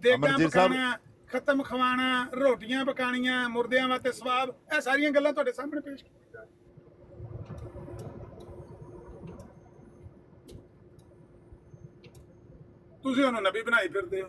ਦੇਗਾ ਪਕਾਣਾ, ਖਤਮ ਖਵਾਣਾ, ਰੋਟੀਆਂ ਪਕਾਣੀਆਂ, ਮੁਰਦਿਆਂ ਵਾਸਤੇ ਸਵਾਬ, ਇਹ ਸਾਰੀਆਂ ਗੱਲਾਂ ਤੁਹਾਡੇ ਸਾਹਮਣੇ ਪੇਸ਼ ਕੀਤੀਆਂ। ਤੁਸੀਂ ਉਹਨੂੰ ਨਬੀ ਬਣਾਈ ਫਿਰਦੇ ਹੋ।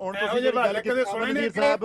ਹੁਣ ਤੁਸੀਂ ਜਿਹੜੀ ਗੱਲ ਕੀਤੀ ਅਮਰਜੀਤ ਸਾਹਿਬ,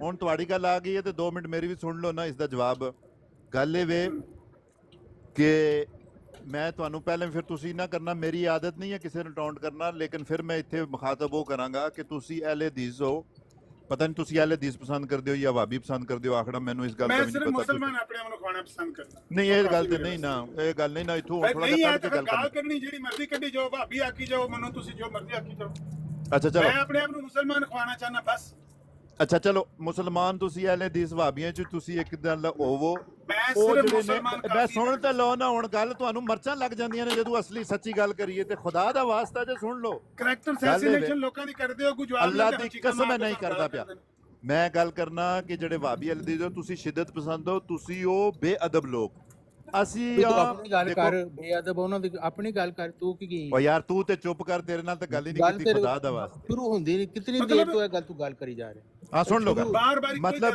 ਹੁਣ ਤੁਹਾਡੀ ਗੱਲ ਆ ਗਈ ਹੈ ਤੇ 2 ਮਿੰਟ ਮੇਰੀ ਵੀ ਸੁਣ ਲਓ ਨਾ ਇਸ ਦਾ ਜਵਾਬ। ਗੱਲ ਇਹ ਵੇ ਕਿ ਮੈਂ ਤੁਹਾਨੂੰ ਪਹਿਲੇ ਫਿਰ ਤੁਸੀਂ ਨਾ ਕਰਨਾ, ਮੇਰੀ ਆਦਤ ਨਹੀਂ ਹੈ ਕਿਸੇ ਨੂੰ ਟਾਉਂਟ ਕਰਨਾ, ਲੇਕਿਨ ਫਿਰ ਮੈਂ ਇੱਥੇ ਮੁਖਾਤਬ ਉਹ ਕਰਾਂਗਾ ਕਿ ਤੁਸੀਂ ਅਹਿਲੇ ਹਦੀਸ ਹੋ। ਪਤਾ ਨਹੀਂ ਤੁਸੀਂ ਅਹਿਲੇ ਹਦੀਸ ਪਸੰਦ ਕਰਦੇ ਹੋ ਜਾਂ ਵਾਬੀ ਪਸੰਦ ਕਰਦੇ ਹੋ, ਆਖੜਾ ਮੈਨੂੰ ਇਸ ਗੱਲ ਦਾ ਮੈਂ ਵੀ ਸਿਰਫ ਨਹੀਂ ਪਤਾ। ਮੁਸਲਮਾਨ ਆਪਣੇ ਆਪ ਨੂੰ ਖਾਣਾ ਪਸੰਦ ਕਰਦਾ। ਨਹੀਂ ਇਹ ਗੱਲ ਤੇ ਨਹੀਂ ਨਾ, ਇਹ ਗੱਲ ਨਹੀਂ ਨਾ, ਇੱਥੋਂ ਥੋੜਾ ਨਹੀਂ ਜਿਹਾ ਆ ਕੱਢ ਤੇ ਕੇ ਗੱਲ ਗਾਲ ਕਰਨੀ। ਕੱਢਣੀ, ਜਿਹੜੀ ਮਰਜ਼ੀ ਕੱਢੀ ਜਾਓ, ਭਾਬੀ ਆਖੀ ਜਾਓ, ਮੈਨੂੰ ਤੁਸੀਂ ਜੋ ਮਰਜ਼ੀ ਆਖੀ ਜਾਓ। ਅੱਛਾ ਚਲੋ, ਮੈਂ ਆਪਣੇ ਆਪ ਨੂੰ ਮੁਸਲਮਾਨ ਖਵਾਣਾ ਚਾਹਨਾ ਬਸ। ਅੱਛਾ ਚਲੋ, ਮੁਸਲਮਾਨ ਤੁਸੀਂ ਅਹਿਲੇ ਹਦੀਸ ਵਾਬੀਆਂ ਚ ਤੁਸੀਂ ਇੱਕ ਦਿਨ ਹੋਵੋ। ਮੈਂ ਉਹ ਸਿਰਫ ਜਿਹੜੇ ਮੁਸਲਮਾਨ ਨੇ, ਮੈਂ ਸੁਣ ਤੇ ਲਓ ਨਾ, ਹੁਣ ਗੱਲ ਤੁਹਾਨੂੰ ਮਰਚਾਂ ਲੱਗ ਜਾਂਦੀਆਂ ਨੇ ਜਦੋਂ ਅਸਲੀ ਸੱਚੀ ਗੱਲ ਕਰੀਏ ਤੇ ਖੁਦਾ ਦਾ ਵਾਸਤਾ ਜੇ ਸੁਣ ਲਓ। ਕਰੈਕਟਰ ਅਸੈਸੀਨੇਸ਼ਨ ਲੋਕਾਂ ਦੀ ਕਰਦੇ ਹੋ, ਕੋਈ ਜਵਾਬ ਅੱਲਾ ਦੀ ਕਸਮ ਨਹੀਂ ਕਰਦਾ ਪਿਆ। ਮੈਂ ਗੱਲ ਕਰਨਾ ਕਿ ਜਿਹੜੇ ਵਾਬੀ ਅਲੀ ਦੇ ਤੁਸੀਂ ਸ਼ਿੱਦਤ ਪਸੰਦ ਹੋ, ਤੁਸੀਂ ਉਹ ਬੇਅਦਬ ਲੋਕ। ਅਸੀਂ ਤੂੰ ਆਪਣੀ ਗੱਲ ਕਰ, ਬੇਅਦਬ ਉਹਨਾਂ ਦੀ ਆਪਣੀ ਗੱਲ ਕਰ। ਤੂੰ ਕੀ ਓ ਯਾਰ ਤੂੰ ਤੇ ਚੁੱਪ ਕਰ, ਤੇਰੇ ਨਾਲ ਤਾਂ ਗੱਲ ਹੀ ਨਹੀਂ ਕੀਤੀ ਖੁਦਾ ਦਾ ਵਾਸਤਾ। ਸ਼ੁਰੂ ਹੁੰਦੀ ਨਹੀਂ, ਕਿਤਨੀ ਦੇਰ ਤੋਂ ਇਹ ਗੱਲ ਤੂੰ ਗੱਲ ਕਰੀ ਜਾ ਰਿਹਾ। ਹਾਂ ਸੁਣ ਲਓ ਗੱਲ। ਬਾਰ-ਬਾਰ ਮਤਲਬ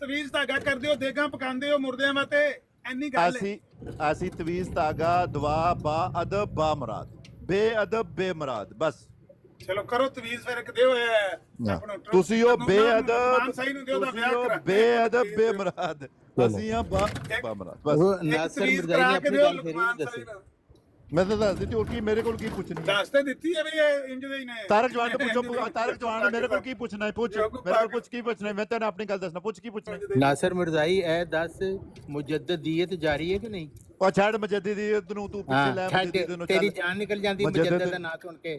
ਤਵੀਜ਼ ਧਾਗਾ ਕਰਦੇ ਹੋ, ਦੇਗਾਂ ਪਕਾਉਂਦੇ ਹੋ ਮੁਰਦਿਆਂ ਵਾਤੇ, ਐਨੀ ਗੱਲ ਹੈ। ਅਸੀਂ ਤਵੀਜ਼ ਧਾਗਾ ਦੁਆ ਬਾ ਅਦਬ ਬਾ ਮੁਰਾਦ, ਬੇਅਦਬ ਬੇਮੁਰਾਦ, ਬਸ ਚਲੋ ਕਰੋ ਤਵੀਜ਼ ਫਿਰ ਇੱਕ ਦਿਓ ਤੁਸੀਂ ਉਹ ਬੇਅਦਬ, ਸਹੀ ਨੂੰ ਦਿਓ ਦਾ ਤੁਸੀਂ ਵਿਆਹ ਉਹ ਕਰਾ ਬੇਅਦਬ ਬੇਮੁਰਾਦ, ਅਸੀਂ ਆ ਬਾ ਮੁਰਾਦ, ਬਸ। ਉਹ ਨਾਸਰ ਮਿਰਜ਼ਾਈ ਨੇ ਆਪਣੀ ਗੱਲ ਫੇਰ ਨਹੀਂ ਦੱਸੀ। ਮੈਂ ਤਾਂ ਦੱਸ ਦਿੱਤੀ, ਹੋਰ ਕੀ ਮੇਰੇ ਕੋਲ ਕੀ ਪੁੱਛਣੀ ਹੈ? ਦੱਸ ਤੇ ਦਿੱਤੀ ਹੈ ਵੀ ਇਹ ਇੰਜ ਦੇ ਹੀ ਨੇ। ਤਾਰਕ ਜਵਾਨ ਤੋਂ ਪੁੱਛੋ, ਤਾਰਕ ਜਵਾਨ ਮੇਰੇ ਕੋਲ ਕੀ ਪੁੱਛਣਾ ਹੈ? ਪੁੱਛ, ਮੇਰੇ ਕੋਲ ਕੁਝ ਕੀ ਪੁੱਛਣਾ ਹੈ? ਮੈਂ ਤੈਨੂੰ ਆਪਣੀ ਗੱਲ ਦੱਸਣਾ, ਪੁੱਛ ਕੀ ਪੁੱਛਣਾ ਹੈ? ਨਾਸਰ ਮਿਰਜ਼ਾਈ ਇਹ ਦੱਸ ਮੁਜੱਦਦੀਅਤ ਜਾਰੀ ਹੈ ਕਿ ਨਹੀਂ? ਉਹ ਛੱਡ ਮੁਜੱਦਦੀਅਤ ਨੂੰ, ਤੂੰ ਪਿੱਛੇ ਲੈ ਮੁਜੱਦਦ ਨੂੰ, ਤੇਰੀ ਜਾਨ ਨਿਕਲ ਜਾਂਦੀ ਮੁਜੱਦਦ ਦਾ ਨਾਮ ਸੁਣ ਕੇ।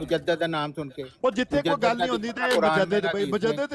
ਮੁਜੱਦਦ ਦਾ ਨਾਮ ਸੁਣ ਕੇ। ਉਹ ਜਿੱਥੇ ਕੋਈ ਗੱਲ ਨਹੀਂ ਹੁੰਦੀ ਤੇ ਮੁਜੱਦਦ ਬਈ ਮੁਜੱਦਦ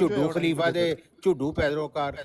ਝੁੱਡੂ ਖਲੀਫਾ ਦੇ ਝੁੱਡੂ ਪੈਦਰੋਕਾਰ।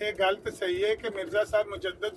ਇਹ ਗੱਲ ਤਾਂ ਸਹੀ ਹੈ ਕਿ ਮਿਰਜ਼ਾ ਸਾਹਿਬ ਮੁਜੱਦਦ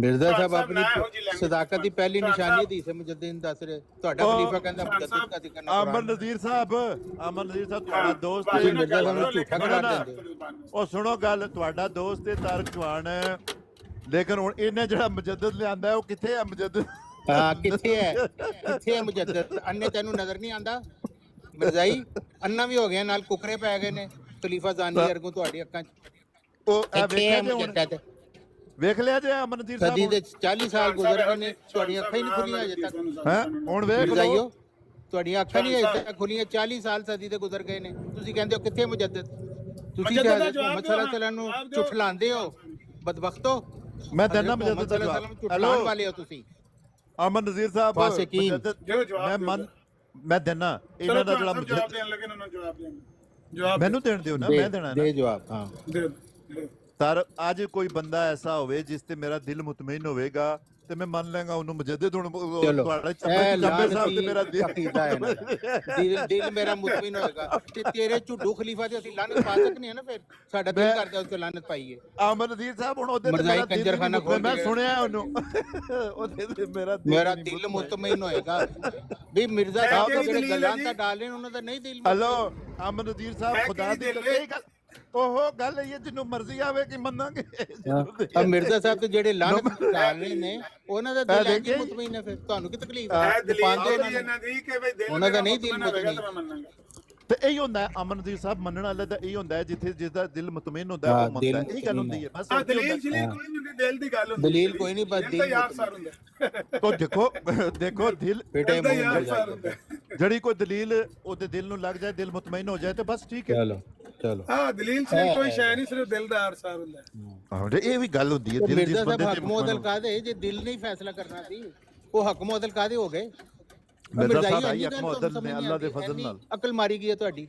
ਮਿਰਜ਼ਾ ਸਾਹਿਬ ਸਾਹਿਬ ਆਪਣੀ ਨਾ ਇਹੋ ਜਿਹੀ language ਸਦਾਕਤ ਦੀ ਪਹਿਲੀ ਸਾਹਿਬ ਨਿਸ਼ਾਨੀ ਦੀ ਸੇ ਮੁਜੱਦਦ ਦੱਸ ਰਹੇ। ਤੁਹਾਡਾ ਖਲੀਫਾ ਕਹਿੰਦਾ ਮੁਜੱਦਦ ਦਾ ਜ਼ਿਕਰ ਨਾ ਅਮਨ ਕੁਰਾਨ। ਨਜ਼ੀਰ ਸਾਹਿਬ, ਅਮਨ ਨਜ਼ੀਰ ਸਾਹਿਬ ਤੁਹਾਡਾ ਦੋਸਤ ਤੁਸੀਂ ਹੈ। ਮਿਰਜ਼ਾ ਸਾਹਿਬ ਨੂੰ ਝੂਠਾ ਕਰਾਰ ਦਿੰਦੇ ਹੋ। ਉਹ ਸੁਣੋ ਗੱਲ, ਤੁਹਾਡਾ ਦੋਸਤ ਹੈ ਤਾਰਕ ਜਵਾਨ, ਲੇਕਿਨ ਹੁਣ ਇਹਨੇ ਜਿਹੜਾ ਮੁਜੱਦਦ ਲਿਆਂਦਾ ਉਹ ਕਿੱਥੇ ਹੈ ਮੁਜੱਦਦ? ਹਾਂ ਕਿੱਥੇ ਹੈ ਮੁਜੱਦਦ? ਅੰਨੇ ਤੈਨੂੰ ਨਜ਼ਰ ਨਹੀਂ ਆਂਦਾ ਮਿਰਜ਼ਾਈ? ਅੰਨਾ ਵੀ ਹੋ ਗਿਆ, ਨਾਲ ਕੁਕਰੇ ਪੈ ਗਏ ਨੇ ਖਲੀਫਾ ਜ਼ਾਨੀ ਵਰਗੂ ਤੁਹਾਡੀ ਅੱਖਾਂ 'ਚ। ਉਹ ਇਹ ਕਿੱਥੇ ਹੈ ਵੇਖਿਆ ਜੇ ਹੁਣ, ਮੁਜੱਦਦ? ਵੇਖ ਲਿਆ ਜੇ ਅਮਨ ਨਜ਼ੀਰ ਸਦੀ ਸਾਹਿਬ ਦੇ 40 ਸਾਲ ਗੁਜ਼ਰ ਗਏ ਨੇ, ਤੁਹਾਡੀਆਂ ਅੱਖਾਂ ਹੀ ਨਹੀਂ ਖੁੱਲੀਆਂ ਅਜੇ ਤੱਕ। ਹੈ ਹੁਣ ਵੇਖ ਲਓ। ਮਿਰਜ਼ਾਈਓ ਤੁਹਾਡੀਆਂ ਅੱਖਾਂ ਨਹੀਂ ਅਜੇ ਤੱਕ ਖੁੱਲੀਆਂ, 40 ਸਾਲ ਸਦੀ ਦੇ ਗੁਜ਼ਰ ਗਏ ਨੇ, ਤੁਸੀਂ ਕਹਿੰਦੇ ਹੋ ਕਿੱਥੇ ਮੁਜੱਦਦ? ਤੁਸੀਂ ਮੁਜੱਦਦ ਦਾ ਹਜ਼ਰਤ ਜਵਾਬ ਮੁਹੰਮਦ ਦਿਓ, ਸੱਲੱਲਾਹੁ ਅਲੈਹਿ ਵਸੱਲਮ ਨੂੰ ਜਵਾਬ ਦਿਓ। ਝੁਠਲਾਉਂਦੇ ਹੋ, ਬਦਬਖਤੋ। ਮੈਂ ਦੇਣਾ ਹਜ਼ਰਤ ਮੁਜੱਦਦ ਦਾ ਮੁਹੰਮਦ ਜਵਾਬ। ਸੱਲੱਲਾਹੁ ਅਲੈਹਿ ਵਸੱਲਮ ਝੁਠਲਾਉਣ ਹੈਲੋ ਵਾਲੇ ਹੋ ਤੁਸੀਂ। ਅਮਨ ਨਜ਼ੀਰ ਸਾਹਿਬ ਫਾਸਿਕੀਨ। ਮੁਜੱਦਦ ਮੈਂ ਦੇਣਾ ਇਹਨਾਂ ਦਾ ਜਿਹੜਾ ਜਵਾਬ ਮੁਜੱਦਦ ਦੇਣ ਲੱਗੇ ਉਹਨਾਂ ਨੂੰ ਜਵਾਬ ਦੇਣ। ਜਵਾਬ ਮੈਨੂੰ ਦੇਣ ਦਿਓ ਨਾ, ਮੈਂ ਦੇਣਾ ਨਾ। ਦੇ ਜਵਾਬ। ਹਾਂ ਦਿਓ। ਸਰ ਅੱਜ ਕੋਈ ਬੰਦਾ ਐਸਾ ਹੋਵੇ ਜਿਸ ਤੇ ਮੇਰਾ ਦਿਲ ਮੁਤਮਈਨ ਹੋਵੇਗਾ ਤੇ ਮੈਂ ਮੰਨ ਲਾਂਗਾ ਉਹਨੂੰ ਮੁਜੱਦਦ। ਹੁਣ ਚਲੋ ਤੁਹਾਡਾ ਇਹ ਚੱਬੇ ਸਾਹਿਬ ਤੇ ਮੇਰਾ ਲਾਨਤੀ ਅਕੀਦਾ ਹੈ ਨਾ। ਦਿਲ ਮੇਰਾ ਮੁਤਮਈਨ ਹੋਏਗਾ ਤੇ ਤੇਰੇ ਝੁੱਡੂ ਖਲੀਫਾ ਤੇ ਅਸੀਂ ਲਾਨਤ ਪਾ ਸਕਨੇ ਆ ਨਾ। ਫਿਰ ਸਾਡਾ ਦਿਲ ਕਰਦਾ ਉਸ ਤੇ ਲਾਨਤ ਪਾਈਏ। ਅਮਨ ਨਜ਼ੀਰ ਸਾਹਿਬ ਹੁਣ ਉਹਦੇ ਤੇ ਮਿਰਜ਼ਾਈ ਮੇਰਾ ਦਿਲ ਕੰਜਰਖਾਨਾ ਨਹੀਂ, ਖੋਲ ਮੈਂ ਕੇ ਸੁਣਿਆ ਉਹਨੂੰ ਉਹਦੇ ਤੇ ਮੇਰਾ ਦਿਲ ਮੁਤਮਈਨ ਹੋਏਗਾ ਵੀ ਮਿਰਜ਼ਾ ਸਾਹਿਬ ਦੇ ਜਿਹੜੇ ਗੱਲਾਂ ਤਾਂ ਡਾਲ ਰਹੇ ਉਹਨਾਂ ਦਾ ਨਹੀਂ ਦਿਲ। ਹੈਲੋ ਅਮਨ ਨਜ਼ੀਰ ਸਾਹਿਬ, ਖੁਦਾ ਦੀ ਕਸਮ ਗੱਲ ਉਹ ਗੱਲ ਹੈ ਜਿਹਨੂੰ ਮਰਜ਼ੀ ਆਵੇ ਕਿ ਮੰਨਾਂਗੇ। ਆ ਮਿਰਜ਼ਾ ਸਾਹਿਬ ਤੇ ਜਿਹੜੇ ਲਾਨਤ ਡਾਲ ਰਹੇ ਨੇ ਉਹਨਾਂ ਦਾ ਦਿਲ ਨਹੀਂ ਮੁਤਮਈਨ ਹੈ। ਫਿਰ ਤੁਹਾਨੂੰ ਕੀ ਤਕਲੀਫ ਹੈ? ਪਾਉਂਦੇ ਉਹਨਾਂ ਦਾ ਨਹੀਂ ਦਿਲ ਮੁਤਮਈਨ। ਤੇ ਇਹੀ ਹੁੰਦਾ ਹੈ ਅਮਨ ਨਜ਼ੀਰ ਸਾਹਿਬ, ਮੰਨਣ ਵਾਲੇ ਦਾ ਇਹੀ ਹੁੰਦਾ ਹੈ ਜਿੱਥੇ ਜਿਸ ਦਾ ਦਿਲ ਮੁਤਮਈਨ ਹੁੰਦਾ ਹੈ ਉਹ ਮੰਨਦਾ ਹੈ। ਇਹੀ ਗੱਲ ਹੁੰਦੀ ਹੈ ਬਸ। ਦਲੀਲ ਸ਼ਲੀਲ ਕੋਈ ਨਹੀਂ ਹੁੰਦੀ, ਦਿਲ ਦੀ ਗੱਲ ਹੁੰਦੀ। ਦਲੀਲ ਕੋਈ ਨਹੀਂ, ਬਸ ਦਿਲ ਯਾਰ ਸਾਰ ਹੁੰਦਾ। ਤੋ ਦੇਖੋ ਦਿਲ ਬੇਟੇ ਮੂੰਹ ਯਾਰ ਮਿਲ ਸਾਰ ਜਾਏ। ਹੁੰਦਾ। ਜਿਹੜੀ ਕੋਈ ਦਲੀਲ ਉਹਦੇ ਦਿਲ ਨੂੰ ਲੱਗ ਜਾਏ, ਦਿਲ ਮੁਤਮਈਨ ਹੋ ਜਾਏ ਤੇ ਬਸ ਠੀਕ ਹੈ। ਚਲੋ ਹਾਂ ਦਲੀਲ ਸ਼ਲੀਲ ਕੋਈ ਸ਼ੈ ਨਹੀਂ, ਸਿਰਫ ਦਿਲ ਦਾ ਅਰਸਾਰ ਹੁੰਦਾ। ਹਾਂ ਇਹ ਵੀ ਗੱਲ ਹੁੰਦੀ ਹੈ। ਦਿਲ ਜਿਸ ਮਿਰਜ਼ਾ ਬੰਦੇ ਸਾਹਿਬ ਤੇ ਹਕਮ ਅਦਲ ਕਾਦੇ ਜੇ ਦਿਲ ਨਹੀਂ ਫੈਸਲਾ ਕਰਨਾ ਸੀ, ਉਹ ਹਕਮ ਅਦਲ ਕਾਦੇ ਹੋ ਗਏ? ਮਿਰਜ਼ਾ ਸਾਹਿਬ ਆਈ ਹਕਮ ਅਦਲ ਨੇ ਅੱਲਾ ਦੇ ਫਜ਼ਲ ਨਾਲ। ਅਕਲ ਮਾਰੀ ਗਈ ਹੈ ਤੁਹਾਡੀ।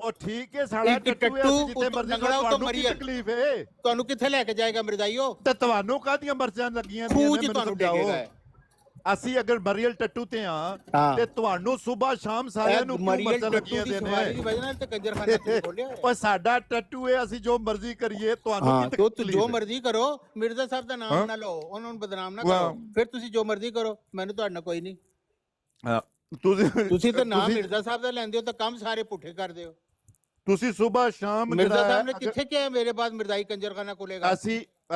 ਉਹ ਠੀਕ ਹੈ ਸਾਡਾ ਇੱਕ ਟੱਟੂ ਹੈ, ਟੱਟੂ ਜਿੱਥੇ ਮਰਜ਼ੀ ਲੰਗੜਾ ਉਹ ਤੋਂ ਤੁਹਾਨੂੰ ਕੀ ਮਰੀਅਲ। ਤਕਲੀਫ ਹੈ? ਤੁਹਾਨੂੰ ਕਿੱਥੇ ਲੈ ਕੇ ਜਾਏਗਾ ਮਿਰਜ਼ਾਈਓ? ਤੇ ਤੁਹਾਨੂੰ ਕਾਹਦੀਆਂ ਮਰਜ਼ਾਂ ਲੱਗੀਆਂ ਖੂਹ ਨੇ? ਚ ਤੁਹਾਨੂੰ ਡੇਗੇਗਾ। ਅਸੀਂ ਅਗਰ ਮਰੀਅਲ ਟੱਟੂ ਤੇ ਆ ਹਾਂ। ਤੇ ਤੁਹਾਨੂੰ ਸਵੇਰ ਸ਼ਾਮ ਸਾਰਿਆਂ ਨੂੰ ਕਿਉਂ ਮਰੀਅਲ ਮਰਜ਼ਾਂ ਟੱਟੂ ਲੱਗੀਆਂ ਦੀ ਦੇ ਸਵਾਰੀ ਦੀ ਨੇ? ਵਜ੍ਹਾ ਨਾਲ ਤੇ ਕੰਜਰਖਾਨਾ ਤੁਸੀਂ ਖੋਲਿਆ ਹੈ। ਉਹ ਸਾਡਾ ਟੱਟੂ ਹੈ, ਅਸੀਂ ਜੋ ਮਰਜ਼ੀ ਕਰੀਏ, ਤੁਹਾਨੂੰ ਹਾਂ ਕੀ ਤੋ ਤਕਲੀਫ ਜੋ ਹੈ? ਮਰਜ਼ੀ ਕਰੋ, ਮਿਰਜ਼ਾ ਸਾਹਿਬ ਦਾ ਨਾਮ ਹਾਂ। ਨਾ ਲਓ, ਉਹਨਾਂ ਨੂੰ ਬਦਨਾਮ ਨਾ ਵਾਹ। ਕਰੋ, ਫਿਰ ਤੁਸੀਂ ਜੋ ਮਰਜ਼ੀ ਕਰੋ, ਮੈਨੂੰ ਤੁਹਾਡੇ ਨਾਲ ਕੋਈ ਨਹੀਂ। ਹਾਂ, ਤੁਸੀਂ ਤੁਸੀਂ ਤਾਂ ਨਾਮ ਤੁਸੀਂ- ਮਿਰਜ਼ਾ ਸਾਹਿਬ ਦਾ ਲੈਂਦੇ ਹੋ ਤਾਂ ਕੰਮ ਸਾਰੇ ਪੁੱਠੇ ਕਰਦੇ ਹੋ। ਤੁਸੀਂ ਸਵੇਰ ਸ਼ਾਮ ਮਿਰਜ਼ਾ ਜਿਹੜਾ ਸਾਹਿਬ ਨੇ ਹੈ, ਕਿੱਥੇ ਕਿਹਾ ਮੇਰੇ ਬਾਅਦ ਮਿਰਜ਼ਾਈ ਕੰਜਰਖਾਨਾ ਖੋਲੇਗਾ?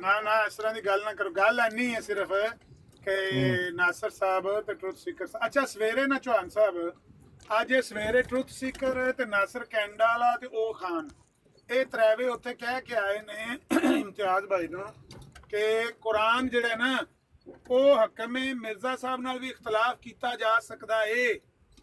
ਨਾ ਇਸ ਤਰ੍ਹਾਂ ਦੀ ਗੱਲ ਨਾ ਕਰੋ। ਗੱਲ ਐਨੀ ਹੈ ਸਿਰਫ ਕਿ ਨਾਸਰ ਸਾਹਿਬ ਤੇ ਟਰੁੱਥ ਸੀਕਰ ਅੱਛਾ ਸਵੇਰੇ ਨਾ ਚੌਹਾਨ ਸਾਹਿਬ ਅੱਜ ਇਹ ਸਵੇਰੇ ਟਰੁੱਥ ਸੀਕਰ ਤੇ ਨਾਸਰ ਕੈਨੇਡਾ ਵਾਲਾ ਤੇ ਉਹ ਖਾਨ ਇਹ ਤਰਾਵੇ ਉੱਥੇ ਕਹਿ ਕੇ ਆਏ ਨੇ ਇਮਤਿਆਜ਼ ਭਾਈ ਨੂੰ ਕਿ ਕੁਰਾਨ ਜਿਹੜਾ ਨਾ ਉਹ ਹਕਮੇ ਮਿਰਜ਼ਾ ਸਾਹਿਬ ਨਾਲ ਵੀ ਇਖਤਲਾਫ ਕੀਤਾ ਜਾ ਸਕਦਾ ਏ।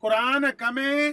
ਕੁਰਾਨ ਹਕਮੇ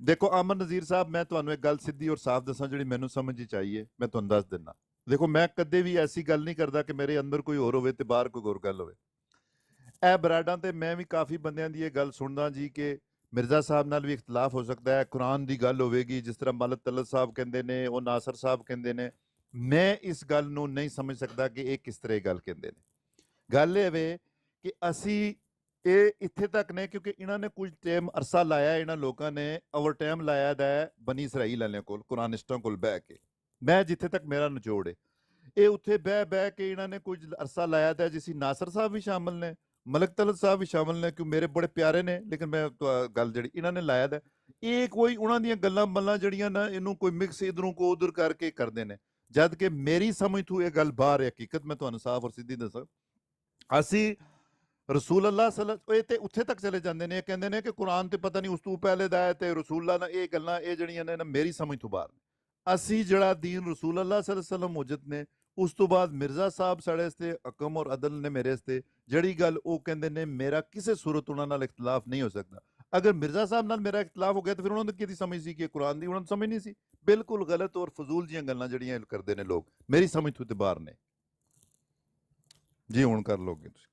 ਦੇਖੋ ਅਮਨ ਨਜ਼ੀਰ ਸਾਹਿਬ, ਮੈਂ ਤੁਹਾਨੂੰ ਇੱਕ ਗੱਲ ਸਿੱਧੀ ਔਰ ਸਾਫ਼ ਦੱਸਾਂ ਜਿਹੜੀ ਮੈਨੂੰ ਸਮਝ ਹੀ ਚਾਹੀਏ, ਮੈਂ ਤੁਹਾਨੂੰ ਦੱਸ ਦਿੰਦਾ। ਦੇਖੋ ਮੈਂ ਕਦੇ ਵੀ ਐਸੀ ਗੱਲ ਨਹੀਂ ਕਰਦਾ ਕਿ ਮੇਰੇ ਅੰਦਰ ਕੋਈ ਹੋਰ ਹੋਵੇ ਤੇ ਬਾਹਰ ਕੋਈ ਹੋਰ ਗੱਲ ਹੋਵੇ। ਇਹ ਬਰਾਡਾਂ ਤੇ ਮੈਂ ਵੀ ਕਾਫੀ ਬੰਦਿਆਂ ਦੀ ਇਹ ਗੱਲ ਸੁਣਦਾ ਜੀ ਕਿ ਮਿਰਜ਼ਾ ਸਾਹਿਬ ਨਾਲ ਵੀ ਇਖਤਲਾਫ ਹੋ ਸਕਦਾ ਹੈ, ਕੁਰਾਨ ਦੀ ਗੱਲ ਹੋਵੇਗੀ, ਜਿਸ ਤਰ੍ਹਾਂ ਮਲਕ ਤਲਤ ਸਾਹਿਬ ਕਹਿੰਦੇ ਨੇ, ਉਹ ਨਾਸਰ ਸਾਹਿਬ ਕਹਿੰਦੇ ਨੇ। ਮੈਂ ਇਸ ਗੱਲ ਨੂੰ ਨਹੀਂ ਸਮਝ ਸਕਦਾ ਕਿ ਇਹ ਕਿਸ ਤਰ੍ਹਾਂ ਗੱਲ ਕਹਿੰਦੇ ਨੇ। ਗੱਲ ਇਹ ਵੇ ਕਿ ਅਸੀਂ ਇਹ ਇੱਥੇ ਤੱਕ ਨੇ ਕਿਉਂਕਿ ਇਹਨਾਂ ਨੇ ਕੁਝ ਟਾਈਮ ਅਰਸਾ ਲਾਇਆ, ਇਹਨਾਂ ਲੋਕਾਂ ਨੇ ਓਵਰ ਟਾਈਮ ਲਾਇਆ ਦਾ ਬਨੀ ਇਸਰਾਈਲ ਵਾਲਿਆਂ ਕੋਲ, ਕੁਰਾਨਿਸਟਾਂ ਕੋਲ ਬਹਿ ਕੇ। ਮੈਂ ਜਿੱਥੇ ਤੱਕ ਮੇਰਾ ਨਿਚੋੜ ਹੈ, ਇਹ ਉੱਥੇ ਬਹਿ ਕੇ ਇਹਨਾਂ ਨੇ ਕੁਝ ਅਰਸਾ ਲਾਇਆ ਦਾ, ਜਿਸ ਨਾਸਰ ਸਾਹਿਬ ਵੀ ਸ਼ਾਮਲ ਨੇ, ਮਲਕ ਤਲਤ ਸਾਹਿਬ ਵੀ ਸ਼ਾਮਲ ਨੇ, ਕਿਉਂ ਮੇਰੇ ਬੜੇ ਪਿਆਰੇ ਨੇ, ਲੇਕਿਨ ਮੈਂ ਗੱਲ ਜਿਹੜੀ ਇਹਨਾਂ ਨੇ ਲਾਇਆ ਦਾ, ਇਹ ਕੋਈ ਉਹਨਾਂ ਦੀਆਂ ਗੱਲਾਂ ਬੱਲਾਂ ਜਿਹੜੀਆਂ ਨਾ ਇਹਨੂੰ ਕੋਈ ਮਿਕਸ ਇਧਰੋਂ ਕੋ ਉਧਰ ਕਰਕੇ ਕਰਦੇ ਨੇ, ਜਦ ਕਿ ਮੇਰੀ ਸਮਝ ਤੋਂ ਇਹ ਗੱਲ ਬਾਹਰ ਹੈ। ਹਕੀਕਤ ਮੈਂ ਤੁਹਾਨੂੰ ਸਾਫ਼ ਔਰ ਸਿੱਧੀ ਦੱਸਾਂ, ਅਸੀਂ ਰਸੂਲ ਅੱਲਾਹ ਇਹ ਤੇ ਉੱਥੇ ਤੱਕ ਚਲੇ ਜਾਂਦੇ ਨੇ, ਇਹ ਕਹਿੰਦੇ ਨੇ ਕਿ ਕੁਰਾਨ ਤੇ ਪਤਾ ਨਹੀਂ ਉਸ ਤੋਂ ਪਹਿਲੇ ਦਾ ਹੈ ਤੇ ਰਸੂਲਾਂ ਨਾਲ ਇਹ ਗੱਲਾਂ, ਇਹ ਜਿਹੜੀਆਂ ਨੇ ਨਾ ਮੇਰੀ ਸਮਝ ਤੋਂ ਬਾਹਰ ਨੇ। ਅਸੀਂ ਜਿਹੜਾ ਦੀਨ ਰਸੂਲ ਅੱਲਾਹ ਸੱਲੱਲਾਹੁ ਅਲੈਹਿ ਵਸੱਲਮ ਮੁਜਤ ਨੇ, ਉਸ ਤੋਂ ਬਾਅਦ ਮਿਰਜ਼ਾ ਸਾਹਿਬ ਸਾਡੇ ਵਾਸਤੇ ਹਕਮ ਔਰ ਅਦਲ ਨੇ ਮੇਰੇ ਵਾਸਤੇ, ਜਿਹੜੀ ਗੱਲ ਉਹ ਕਹਿੰਦੇ ਨੇ ਮੇਰਾ ਕਿਸੇ ਸੂਰਤ ਉਹਨਾਂ ਨਾਲ ਇਖਤਲਾਫ ਨਹੀਂ ਹੋ ਸਕਦਾ। ਅਗਰ ਮਿਰਜ਼ਾ ਸਾਹਿਬ ਨਾਲ ਮੇਰਾ ਇਖਤਲਾਫ ਹੋ ਗਿਆ ਤਾਂ ਫਿਰ ਉਹਨਾਂ ਨੂੰ ਕਿਹਦੀ ਸਮਝ ਸੀ ਕਿ ਕੁਰਾਨ ਦੀ, ਉਹਨਾਂ ਨੂੰ ਸਮਝ ਨਹੀਂ ਸੀ। ਬਿਲਕੁਲ ਗਲਤ ਔਰ ਫਜ਼ੂਲ ਜੀਆਂ ਗੱਲਾਂ ਜਿਹੜੀਆਂ ਕਰਦੇ ਨੇ ਲੋਕ, ਮੇਰੀ ਸਮਝ ਤੋਂ ਤੇ ਬਾਹਰ ਨੇ ਜੀ। ਹੁਣ ਕਰ ਲੋਗੇ ਤੁਸੀਂ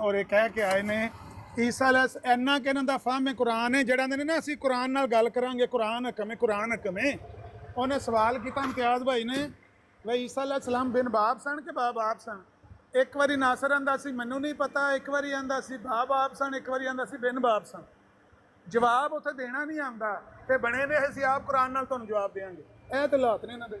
ਔਰ ਇਹ ਕਹਿ ਕੇ ਆਏ ਨੇ ਈਸਾ ਇੰਨਾ ਕਿ ਇਹਨਾਂ ਦਾ ਫਹਿਮ ਹੈ ਕੁਰਾਨ ਹੈ, ਜਿਹੜਾ ਨੇ ਨਾ ਅਸੀਂ ਕੁਰਾਨ ਨਾਲ ਗੱਲ ਕਰਾਂਗੇ, ਕੁਰਾਨ ਹਕਮੇ, ਕੁਰਾਨ ਹਕਮੇ। ਉਹਨੇ ਸਵਾਲ ਕੀਤਾ ਇਮਤਿਆਜ਼ ਭਾਈ ਨੇ, ਵੀ ਈਸਾ ਅਲੈਹਿਸਲਾਮ ਬਿਨ ਬਾਪ ਸਨ ਕਿ ਬਾਪ ਆਪ ਸਨ? ਇੱਕ ਵਾਰੀ ਨਾਸਰ ਆਂਦਾ ਸੀ ਮੈਨੂੰ ਨਹੀਂ ਪਤਾ, ਇੱਕ ਵਾਰੀ ਆਂਦਾ ਸੀ ਬਾਪ ਆਪ ਸਨ, ਇੱਕ ਵਾਰੀ ਆਂਦਾ ਸੀ ਬਿਨ ਬਾਪ ਸਨ। ਜਵਾਬ ਉੱਥੇ ਦੇਣਾ ਨਹੀਂ ਆਉਂਦਾ ਤੇ ਬਣੇ ਨੇ ਅਸੀਂ ਆਪ ਕੁਰਾਨ ਨਾਲ ਤੁਹਾਨੂੰ ਜਵਾਬ ਦੇਵਾਂਗੇ। ਇਹ ਤੇ ਹਾਲਾਤ ਨੇ ਇਹਨਾਂ ਦੇ।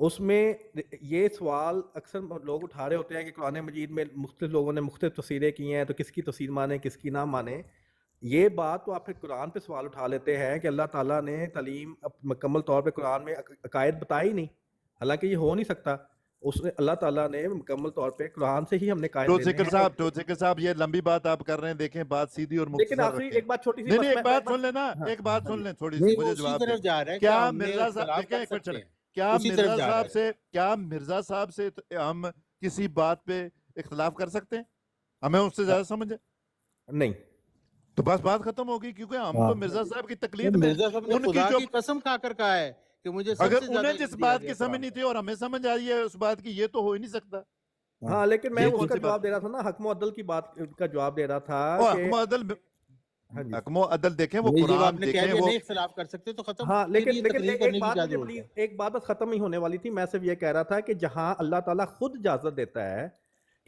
اس میں یہ سوال اکثر لوگ اٹھا رہے ہوتے ہیں کہ قرآن مجید میں مختلف لوگوں نے مختلف تفسیریں کی ہیں، تو کس کی تفسیر مانیں کس کی نہ مانیں. یہ بات تو آپ پھر قرآن پہ سوال اٹھا لیتے ہیں کہ اللہ تعالیٰ نے تعلیم مکمل طور پہ قرآن میں عقائد بتائی نہیں، حالانکہ یہ ہو نہیں سکتا. اس نے اللہ تعالیٰ نے مکمل طور پہ قرآن سے ہی ہم نے قائد ٹوسیکر صاحب یہ لمبی بات آپ کر رہے ہیں، دیکھیں بات سیدھی اور لیکن مختصر آخری رکھیں. ایک بات چھوٹی سی نہیں ایک بات سن لیں نا، ہاں. ایک بات سن لیں تھوڑی نہیں سی، وہ مجھے اسی جواب طرف دیں. جا رہا ہے کہ کیا ہم نے مرزا صاحب اختلاف دیکھیں کر ایک منٹ سکتے چھوڑیں، ہیں، کیا اسی طرف جا رہا ہے. کیا مرزا صاحب سے ہم کسی بات پہ اختلاف کر سکتے ہیں؟ ہمیں اس سے زیادہ سمجھ ہے نہیں. تو بس بات ختم ہوگی، کیونکہ ہم تو مرزا صاحب کی تقلید میں مرزا صاحب نے ان کی خدا جو کی قسم کھا کر کہا ہے کہ مجھے سب اگر سے زیادہ انہیں جس علم دیا بات گیا کی سمجھ قرآن نہیں کا. تھی اور ہمیں سمجھ آ رہی ہے اس بات کی، یہ تو ہو ہی نہیں سکتا. ہاں لیکن میں یہ اس کون کا سی بات جواب دے رہا تھا نا، حکم و عدل کی بات کا جواب دے رہا تھا اور کہ حکم و عدل ہاں جی حکم و عدل دیکھیں، وہ نہیں، جب آپ قرآن نے کہہ دیکھیں، دیا وہ نہیں اختلاف کر سکتے تو ختم. ہاں. پھر یہ لیکن تقریر ایک کرنے کی بات کیا مجھے ضرورت ہے؟ ایک بات بس ختم ہی ہونے والی تھی. میں صرف یہ کہہ رہا تھا کہ جہاں اللہ تعالیٰ خود اجازت دیتا ہے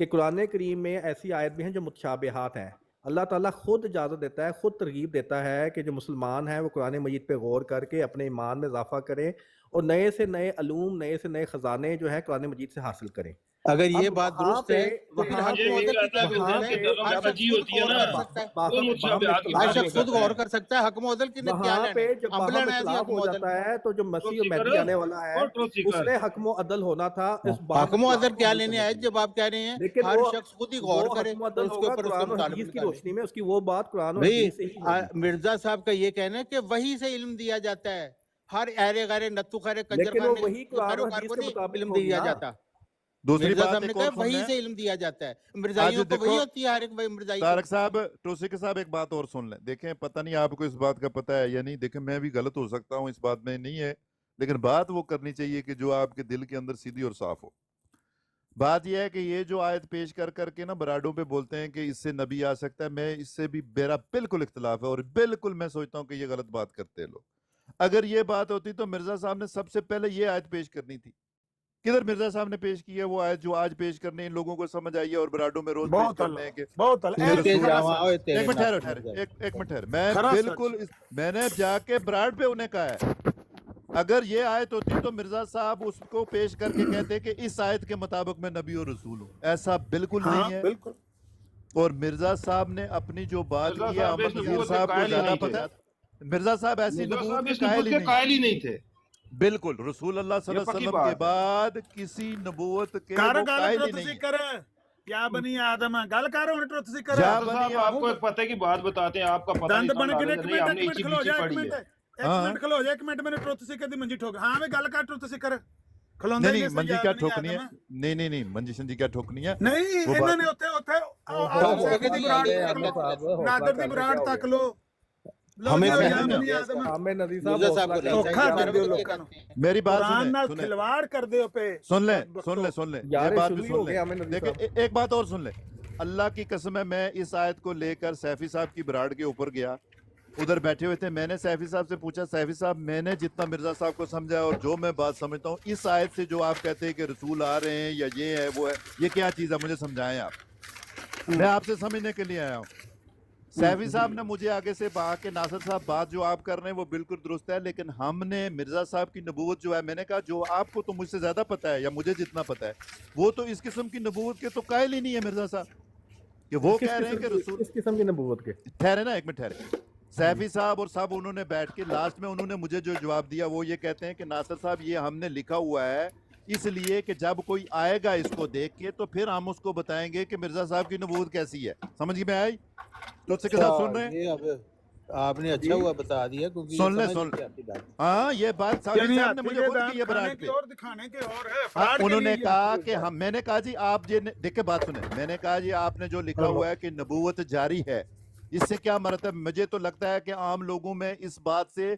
کہ قرآن کریم میں ایسی آیت بھی ہیں جو متشابہات ہیں، اللہ تعالیٰ خود اجازت دیتا ہے، خود ترغیب دیتا ہے کہ جو مسلمان ہیں وہ قرآن مجید پہ غور کر کے اپنے ایمان میں اضافہ کریں اور نئے سے نئے علوم، نئے سے نئے خزانے جو ہیں قرآن مجید سے حاصل کریں. اگر یہ اب بات وہاں درست پہ ہے تو پھر وہاں حق یہ پہ بھی معدل کی کہتا ہے کیا کہ وہاں ضرورت ان کے ہے؟ پہ دلوں ہر میں جب شخص سجی خود ہوتی ہے غور نا، کر سکتا ہے. وہ باہم متشابہات کی ہر بات نہیں شخص خود کرتا غور ہے. کر سکتا ہے. حق معدل کی کیا وہاں لینا پہ ہے؟ جب ہم باہم لینا ہے جی اختلاف حق ہو معدل. جاتا ہے تو جو مسیح و ٹروسیکر مہدی آنے والا ہے اور اس ٹروسیکر نے حکم و عدل ہونا تھا. اس حق باہم معدل اختلاف کو کیا حل لینے کرنے آئے کے لیے، جب آپ کہہ رہے ہیں لیکن ہر وہ شخص خود ہی غور کرے حکم و اور عدل اس کے ہوگا اوپر اس کا قرآن و مطالبہ حدیث کی نکالے. روشنی میں، اس کی وہ بات قرآن و بھئی حدیث سے ہی ہوگی. مرزا صاحب کا یہ کہنا ہے کہ وہی سے علم دیا جاتا ہے، ہر اہل غیر نتو خیر کنجر لیکن وہ خانے وہی کے قرآن و پیروکار حدیث کو کے نہیں مطابق علم ہوگی دیا نا. جاتا. دوسری مرزا بات صاحب نے ایک کہا اور سن وہی لیں. سے علم دیا جاتا ہے. آج مرزائیوں کو وہی دیکھو ہوتی ہے ہر ایک مرزائی کو. طارق صاحب، ٹوسیکر صاحب ایک بات اور سن لیں. دیکھیں پتہ نہیں آپ کو اس بات کا پتہ ہے یا نہیں، دیکھیں میں بھی غلط ہو سکتا ہوں، اس بات میں نہیں ہے، لیکن بات وہ کرنی چاہیے کہ جو آپ کے دل کے اندر سیدھی اور صاف ہو. بات یہ ہے کہ یہ جو آیت پیش کر کر کے نا براڈوں پہ بولتے ہیں کہ اس سے نبی آ سکتا ہے، میں اس سے بھی میرا بالکل اختلاف ہے اور بالکل میں سوچتا ہوں کہ یہ غلط بات کرتے ہیں لوگ. اگر یہ بات ہوتی تو مرزا صاحب نے سب سے پہلے یہ آیت پیش کرنی تھی. کدھر مرزا صاحب نے پیش کی ہے وہ آیت جو آج پیش کرنے ان لوگوں کو سمجھ آئی ہے اور براڈوں میں روز پیش بہت کرتے ہیں اللہ کہ بہت اللہ یہ نیچے رسول جاواں ہوئے ایک تیرے منٹ ٹھہرو ناصر مرزا. ایک منٹ ٹھہر، میں کھرا سچ بالکل میں نے جا کے براڈ پہ انہیں کہا ہے اگر یہ آیت ہوتی تو مرزا صاحب اس کو پیش کر کے کہتے کہ اس آیت کے مطابق میں نبی اور رسول ہوں. ایسا بالکل ہاں نہیں ہے. بالکل. اور مرزا صاحب نے اپنی جو بات مرزا کی ہے صاحب احمد اس نذیر نبوت کے صاحب کو قائل ہی زیادہ نہیں پتہ تھے. ہے. مرزا صاحب ایسی مرزا نبوت صاحب کے اس قائل نبوت ہی کے نہیں. قائل ہی نہیں تھے. بالکل رسول اللہ صلی یہ اللہ علیہ پکی وسلم کے بات ہے. بعد کسی نبوت کے کر وہ گل قائل ہی ٹروت نہیں ہے. سیکر یا بنی آدم گل کر ہوں ٹروت سیکر. جا مرزا بنی صاحب آپ کو ایک پتہ کی بات بتاتے ہیں، آپ کا پتہ دند نہیں بن سن کے نہیں، ہم نے ایک منٹ ایچی کھلو بیچی جا ایک پڑھی منٹ ہے. ایک منٹ کھلو جا ایک منٹ میں نے ٹروت سیکر دی منجی ٹھوک. ہاں میں گل کر ٹروت سیکر کھلوندا نہیں ہی نہیں نہیں منجی یا کیا بنی ٹھوکنی ہے. آدم. نہیں منجی شنجی کیا ٹھوکنی ہے نہیں وہ انہوں بات نے اوتھے حوصلہ آدم بس صاحب ایک دی دی براڈ گل ہے تک اللہ لو، صاحب تعالیٰ. حوصلہ نادر دی کر لیں، براڈ کیا ہو تک گیا؟ لو. لو ہمیں جی ہو میں یا سمجھا. بنی آدم. عامر نذیر صاحب مرزا صاحب حوصلہ کو کر نہیں لیں. دھوکھا چاہیے دے دیو سارے لوکاں نو. میری بات قرآن نال سنیں کھلواڑ کر دیو پہ. سن لیں یار یہ بات شروع بھی ہی ہو سن گیا عامر لیں. نذیر دیکھیں صاحب. ایک بات اور سن لیں. اللہ کی قسم ہے میں اس آیت کو لے کر سیفی صاحب کی براڈ کے اوپر گیا، ادھر بیٹھے ہوئے تھے. میں نے سیفی صاحب سے پوچھا سیفی صاحب میں نے جتنا مرزا صاحب کو سمجھا اور جو میں بات سمجھتا ہوں اس آیت سے جو آپ کہتے ہیں کہ رسول آ رہے ہیں یا یہ ہے وہ ہے، یہ کیا چیز ہے مجھے سمجھائیں آپ. میں آپ سے سمجھنے کے لیے آیا ہوں. سیفی صاحب نے مجھے آگے سے کہا کہ ناصر صاحب بات جو آپ کر رہے ہیں وہ بالکل درست ہے، لیکن ہم نے مرزا صاحب کی نبوت جو ہے، میں نے کہا جو آپ کو تو مجھ سے زیادہ پتہ ہے یا مجھے جتنا پتہ ہے، وہ تو اس قسم کی نبوت کے تو قائل ہی نہیں ہے مرزا صاحب کہ وہ کہہ رہے ہیں کہ رسول. کس قسم کی نبوت کے؟ ٹھہرے نا ایک منٹ ٹھہرے. سیفی صاحب اور صاحب انہوں نے بیٹھ کے لاسٹ میں انہوں نے مجھے جو جواب دیا وہ یہ کہتے ہیں کہ ناصر صاحب یہ ہم نے لکھا ہوا ہے اس لیے کہ جب کوئی آئے گا اس کو دیکھ کے تو پھر ہم اس کو بتائیں گے کہ مرزا صاحب کی نبوت کیسی ہے. سمجھ میں آئی؟ تو سے کسا سن رہے ہیں؟ یہ اب آپ نے اچھا ہوا بتا دیا کیونکہ سن لیں یہ سن سمجھ نہیں آتی بات. ہاں یہ بات سیفی یعنی صاحب نے ہاتھی مجھے کے خود کی دانت ہے کھانے براڈ کی پہ. اور دکھانے کے اور ہے. فراڈ کے انہوں نے لیے کہا کہ ہم میں نے کہا جی آپ دیکھیں بات سنیں. میں نے کہا جی آپ نے جو لکھا ہوا ہے کہ نبوت جاری ہے اس سے کیا مرتب. مجھے تو لگتا ہے کہ عام لوگوں میں اس بات سے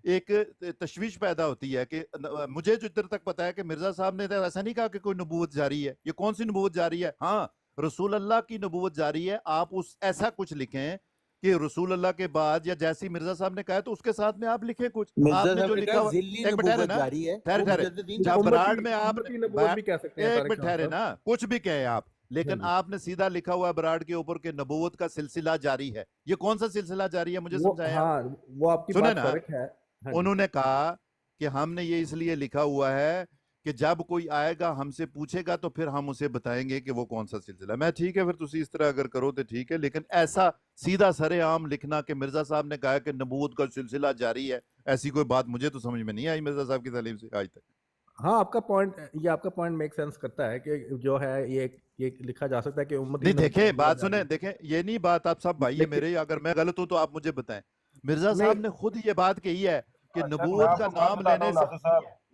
ایک تشویش پیدا ہوتی ہے کہ مجھے جو ادھر تک پتا ہے کہ مرزا صاحب نے ایسا نہیں کہا کہ کوئی نبوت جاری ہے. یہ کون سی نبوت جاری ہے؟ ہاں رسول اللہ کی نبوت جاری ہے. آپ ایسا کچھ لکھیں کہ رسول اللہ کے بعد یا جیسی مرزا صاحب نے کہا تو اس کے ساتھ میں آپ لکھیں کچھ. مرزا آپ نے صاحب جو نے لکھا کہا ہوا ذلی ایک منٹ ٹھہرے نبوت نا جاری ہے. ٹھہرے وہ ٹھہرے مجددین جب براڈ میں آپ امتی نبوت بھی کہہ سکتے ہیں ایک طارق منٹ خان ٹھہرے صاحب. نا کچھ بھی کہیں آپ، لیکن آپ نے سیدھا لکھا ہوا ہے براڈ کے اوپر کہ نبوت کا سلسلہ جاری ہے. یہ کون سا سلسلہ جاری ہے مجھے وہ سمجھائیں. ہاں وہ آپ کی سنیں بات نا کریکٹ ہے. ہاں جی. انہوں نے کہا کہ ہم نے یہ اس لیے لکھا ہوا ہے کہ جب کوئی آئے گا ہم سے پوچھے گا تو پھر ہم اسے بتائیں گے کہ وہ کون سا سلسلہ. میں ٹھیک ہے پھر تسی اس طرح اگر کرو تو ٹھیک ہے, لیکن ایسا سیدھا سر عام لکھنا کہ مرزا صاحب نے کہا کہ نبوت کا سلسلہ جاری ہے, ایسی کوئی بات مجھے تو سمجھ میں نہیں آئی مرزا صاحب کی تعلیم سے آج تک. ہاں آپ کا پوائنٹ میک سینس کرتا ہے کہ جو ہے یہ لکھا جا سکتا ہے کہ امت نہیں دیکھیں بات سنیں, دیکھیں یہ نہیں بات, آپ سب بھائی میرے, اگر میں غلط ہوں تو آپ مجھے بتائیں. مرزا صاحب نے خود یہ بات کہی ہے کہ نبوت کا نام لینے سے.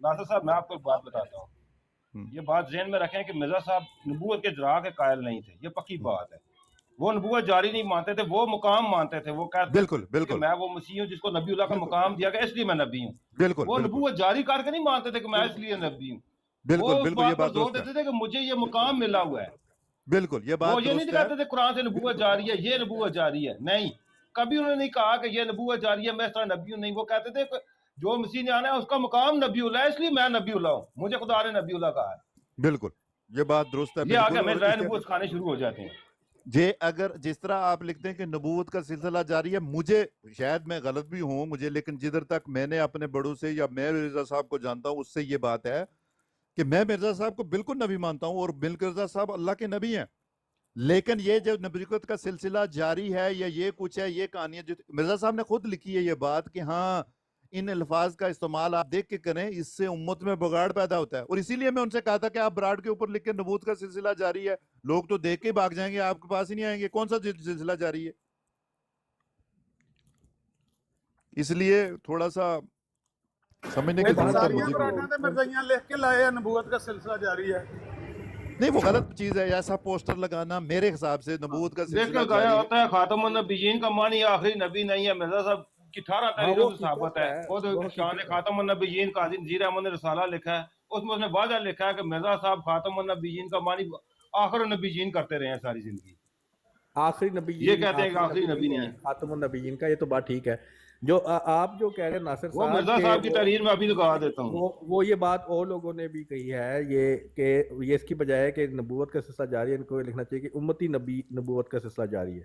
ناصر صاحب میں آپ کو ایک بات بتاتا ہوں, یہ بات ذہن میں رکھیں کہ مرزا صاحب نبوت کے جرا کے قائل نہیں تھے, یہ پکی بات ہے. وہ نبوت جاری نہیں مانتے تھے, وہ مقام مانتے تھے. وہ کہتے تھے کہ میں وہ مسیح ہوں جس کو نبی اللہ کا مقام دیا گیا اس لیے میں نبی ہوں. وہ نبوت جاری کر کے نہیں مانتے تھے کہ میں اس لیے نبی ہوں. وہ اس بات پر زور دیتے تھے کہ مجھے یہ مقام ملا ہوا ہے. بالکل یہ بات وہ یہ نہیں کہتے تھے قرآن سے نبوت جاری ہے, یہ نبوت جاری ہے, نہیں, کبھی انہوں نے نہیں کہا کہ یہ نبوت جاری ہے میں اس طرح نبی ہوں. نہیں, وہ کہتے تھے کہ جو مسیح نے آنا ہے اس کا مقام نبی اللہ ہے, اس لیے میں نبی اللہ ہوں, مجھے خدا نے نبی اللہ کہا ہے. بالکل یہ بات درست ہے. یہ آگے ہمیں رائے نبوت کھانے شروع ہو جاتے ہیں. جی اگر جس طرح آپ لکھتے ہیں کہ نبوت کا سلسلہ جاری ہے, مجھے شاید میں غلط بھی ہوں مجھے, لیکن جدھر تک میں نے اپنے بڑوں سے یا میں مرزا صاحب کو جانتا ہوں اس سے یہ بات ہے کہ میں مرزا صاحب کو بالکل نبی مانتا ہوں اور مرزا صاحب اللہ کے نبی ہیں. لیکن یہ جو نبوت کا سلسلہ جاری ہے یا یہ کچھ ہے, یہ کہانیاں جو مرزا صاحب نے خود لکھی ہے یہ بات کہ ہاں ان الفاظ کا استعمال آپ دیکھ کے کریں, اس سے امت میں بگاڑ پیدا ہوتا ہے. اور اسی لیے میں ان سے کہا تھا کہ آپ براڈ کے اوپر لکھ کے نبوت کا سلسلہ جاری ہے, لوگ تو دیکھ کے بھاگ جائیں گے, آپ کے پاس ہی نہیں آئیں گے کون سا سلسلہ جاری ہے. اس لیے تھوڑا سا سمجھنے کی ضرورت ہے مجھے بھی. مرزائیاں لکھ کے لائے ہیں نبوت کا سلسلہ جاری ہے. نہیں وہ غلط چیز ہے, ایسا پوسٹر لگانا میرے حساب سے نبوت کا دیکھ سلسلہ کر گایا جاری ہوتا ہے خاتم النبیین کا معنی آخری نبی نہیں ہے. مرزا صاحب کی 18 تحریروں سے ثابت ہے. خود شان خاتم النبیین قاضی نذیر احمد نے رسالہ لکھا ہے, اس میں اس نے واضح لکھا ہے کہ مرزا صاحب خاتم النبیین کا معنی آخر النبیین کرتے رہے ہیں ساری زندگی. آخری نبی یہ کہتے ہیں کہ آخری نبی نہیں ہے خاتم النبیین کا, یہ تو بات ٹھیک ہے. جو آپ جو کہہ رہے ہیں ناصر وہ صاحب, مرزا صاحب کی تحریر میں ابھی لگا دیتا ہوں, وہ یہ بات اور لوگوں نے بھی کہی ہے یہ کہ یہ اس کی بجائے کہ نبوت کا سلسلہ جاری ہے, ان کو لکھنا چاہیے کہ امتی نبی نبوت کا سلسلہ جاری ہے.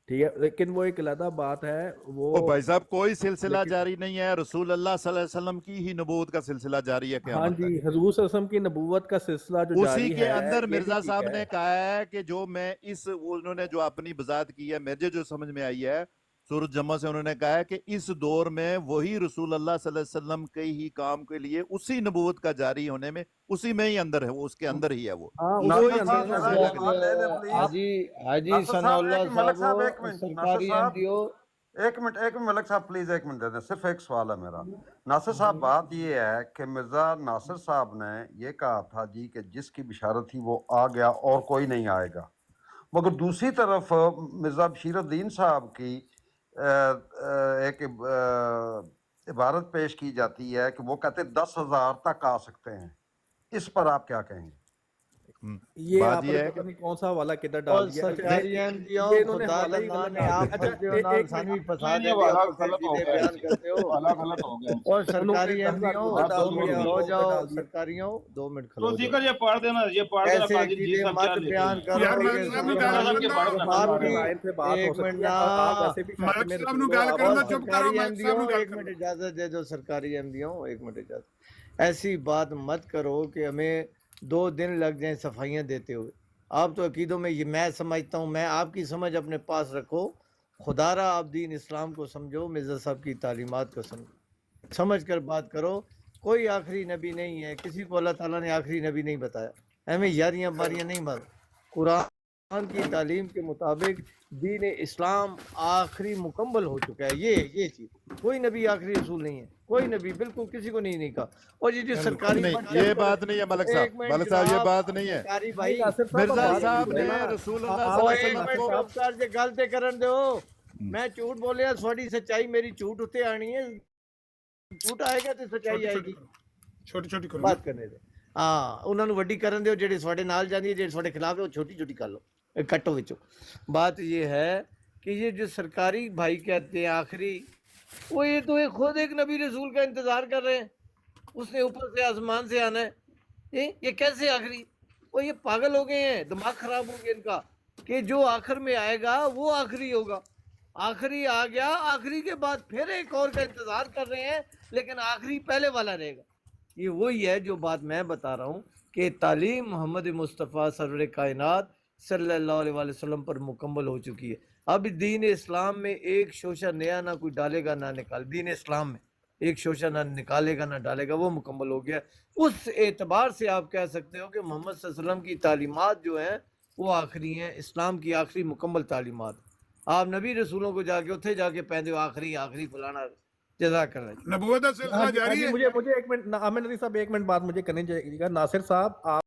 ٹھیک ہے, لیکن وہ ایک علیحدہ بات ہے. وہ بھائی صاحب کوئی سلسلہ جاری نہیں ہے, رسول اللہ صلی اللہ علیہ وسلم کی ہی نبوت کا سلسلہ جاری ہے. ہاں جی, حضور صلی اللہ علیہ وسلم کی نبوت کا سلسلہ جو جاری ہے, اسی کے اندر مرزا صاحب نے کہا ہے کہ جو میں انہوں نے جو اپنی وضاحت کی ہے مجھے جو سمجھ میں آئی ہے سورۃ جمعہ سے, انہوں نے کہا ہے کہ اس دور میں وہی رسول اللہ صلی اللہ علیہ وسلم کے ہی کام کے لیے اسی نبوت کا جاری ہونے میں اسی میں ہی اندر ہے, وہ اس کے اندر ہی ہے. وہ حاجی ثناء اللہ ملک صاحب ایک منٹ ایک منٹ ملک صاحب پلیز ایک منٹ دے دیں, صرف ایک سوال ہے میرا. ناصر صاحب بات یہ ہے کہ مرزا ناصر صاحب نے یہ کہا تھا جی کہ جس کی بشارت تھی وہ آ گیا اور کوئی نہیں آئے گا, مگر دوسری طرف مرزا بشیر الدین صاحب کی ایک عبارت پیش کی جاتی ہے کہ وہ کہتے 10,000 تک آ سکتے ہیں. اس پر آپ کیا کہیں گے؟ یہ آپ نے پتہ نہیں کون سا حوالہ کدھر ڈال دیا. سرکاری احمدیوں خدا اللہ نے آپ پر جو انسانی فساد ہے بیان کرتے ہو, اور سرکاری احمدیوں 2 منٹ کھلو جاؤ, سرکاریوں 2 منٹ کھلو تو جاؤ, ذکر یہ پڑھ دینا, یہ پڑھ دینا ایسے عقیدے مت بیان کرو. سرکاری احمدیوں ایک منٹ اجازت دے دو, سرکاری احمدیوں ایک منٹ اجازت. ایسی بات مت کرو کہ ہمیں 2 دن لگ جائیں صفائیاں دیتے ہوئے. آپ تو عقیدوں میں یہ میں سمجھتا ہوں, میں آپ کی سمجھ اپنے پاس رکھو, خدا را آپ دین اسلام کو سمجھو, مرزا صاحب کی تعلیمات کو سمجھو, سمجھ کر بات کرو. کوئی آخری نبی نہیں ہے, کسی کو اللہ تعالیٰ نے آخری نبی نہیں بتایا. ہمیں یاریاں باریاں نہیں مارو. قرآن کی تعلیم کے مطابق دین اسلام آخری مکمل ہو چکا ہے. یہ چیز, کوئی نبی آخری رسول نہیں ہے, کوئی نبی بالکل کسی کو نہیں کہا. اور یہ جو سرکاری یہ بات نہیں ہے ملک صاحب, ملک صاحب یہ بات نہیں ہے. مرزا صاحب نے رسول اللہ صلی اللہ علیہ وسلم کو گلتے کرن دو. میں جھوٹ بولیا, تھوڑی سچائی میری جھوٹ اتنے آنی ہے, جھوٹ آئے گا تو سچائی آئے گی. چھوٹی چھوٹی بات کرنے دے, ہاں انہوں نے وڈی کرن دو, جہے تھوڑے نال جاندی ہے, جہے تھوڑے خلاف ہے وہ چھوٹی چھوٹی کر لو, کٹو وچوں. بات یہ ہے کہ یہ جو سرکاری بھائی کہتے ہیں آخری, وہ یہ تو خود ایک نبی رسول کا انتظار کر رہے ہیں, اس نے اوپر سے آسمان سے آنا ہے. یہ کیسے آخری؟ وہ یہ پاگل ہو گئے ہیں, دماغ خراب ہو گیا ان کا, کہ جو آخر میں آئے گا وہ آخری ہوگا. آخری آ گیا, آخری کے بعد پھر ایک اور کا انتظار کر رہے ہیں, لیکن آخری پہلے والا رہے گا. یہ وہی ہے جو بات میں بتا رہا ہوں کہ تعلیم محمد مصطفیٰ سرور کائنات صلی اللہ علیہ وآلہ وسلم پر مکمل ہو چکی ہے. اب دین اسلام میں ایک شوشہ نیا نہ کوئی ڈالے گا نہ نکال، دین اسلام میں ایک شوشہ نہ نکالے گا نہ ڈالے گا، وہ مکمل ہو گیا. اس اعتبار سے آپ کہہ سکتے ہو کہ محمد صلی اللہ علیہ وسلم کی تعلیمات جو ہیں وہ آخری ہیں، اسلام کی آخری مکمل تعلیمات. آپ نبی رسولوں کو جا کے اتھے جا کے پہنتے ہو آخری فلانا. جزاک اللہ. نبوت کا سلسلہ جاری ہے. مجھے ایک منٹ عامر ندوی صاحب، ایک منٹ بات مجھے کرنی چاہیے گا. ناصر صاحب آپ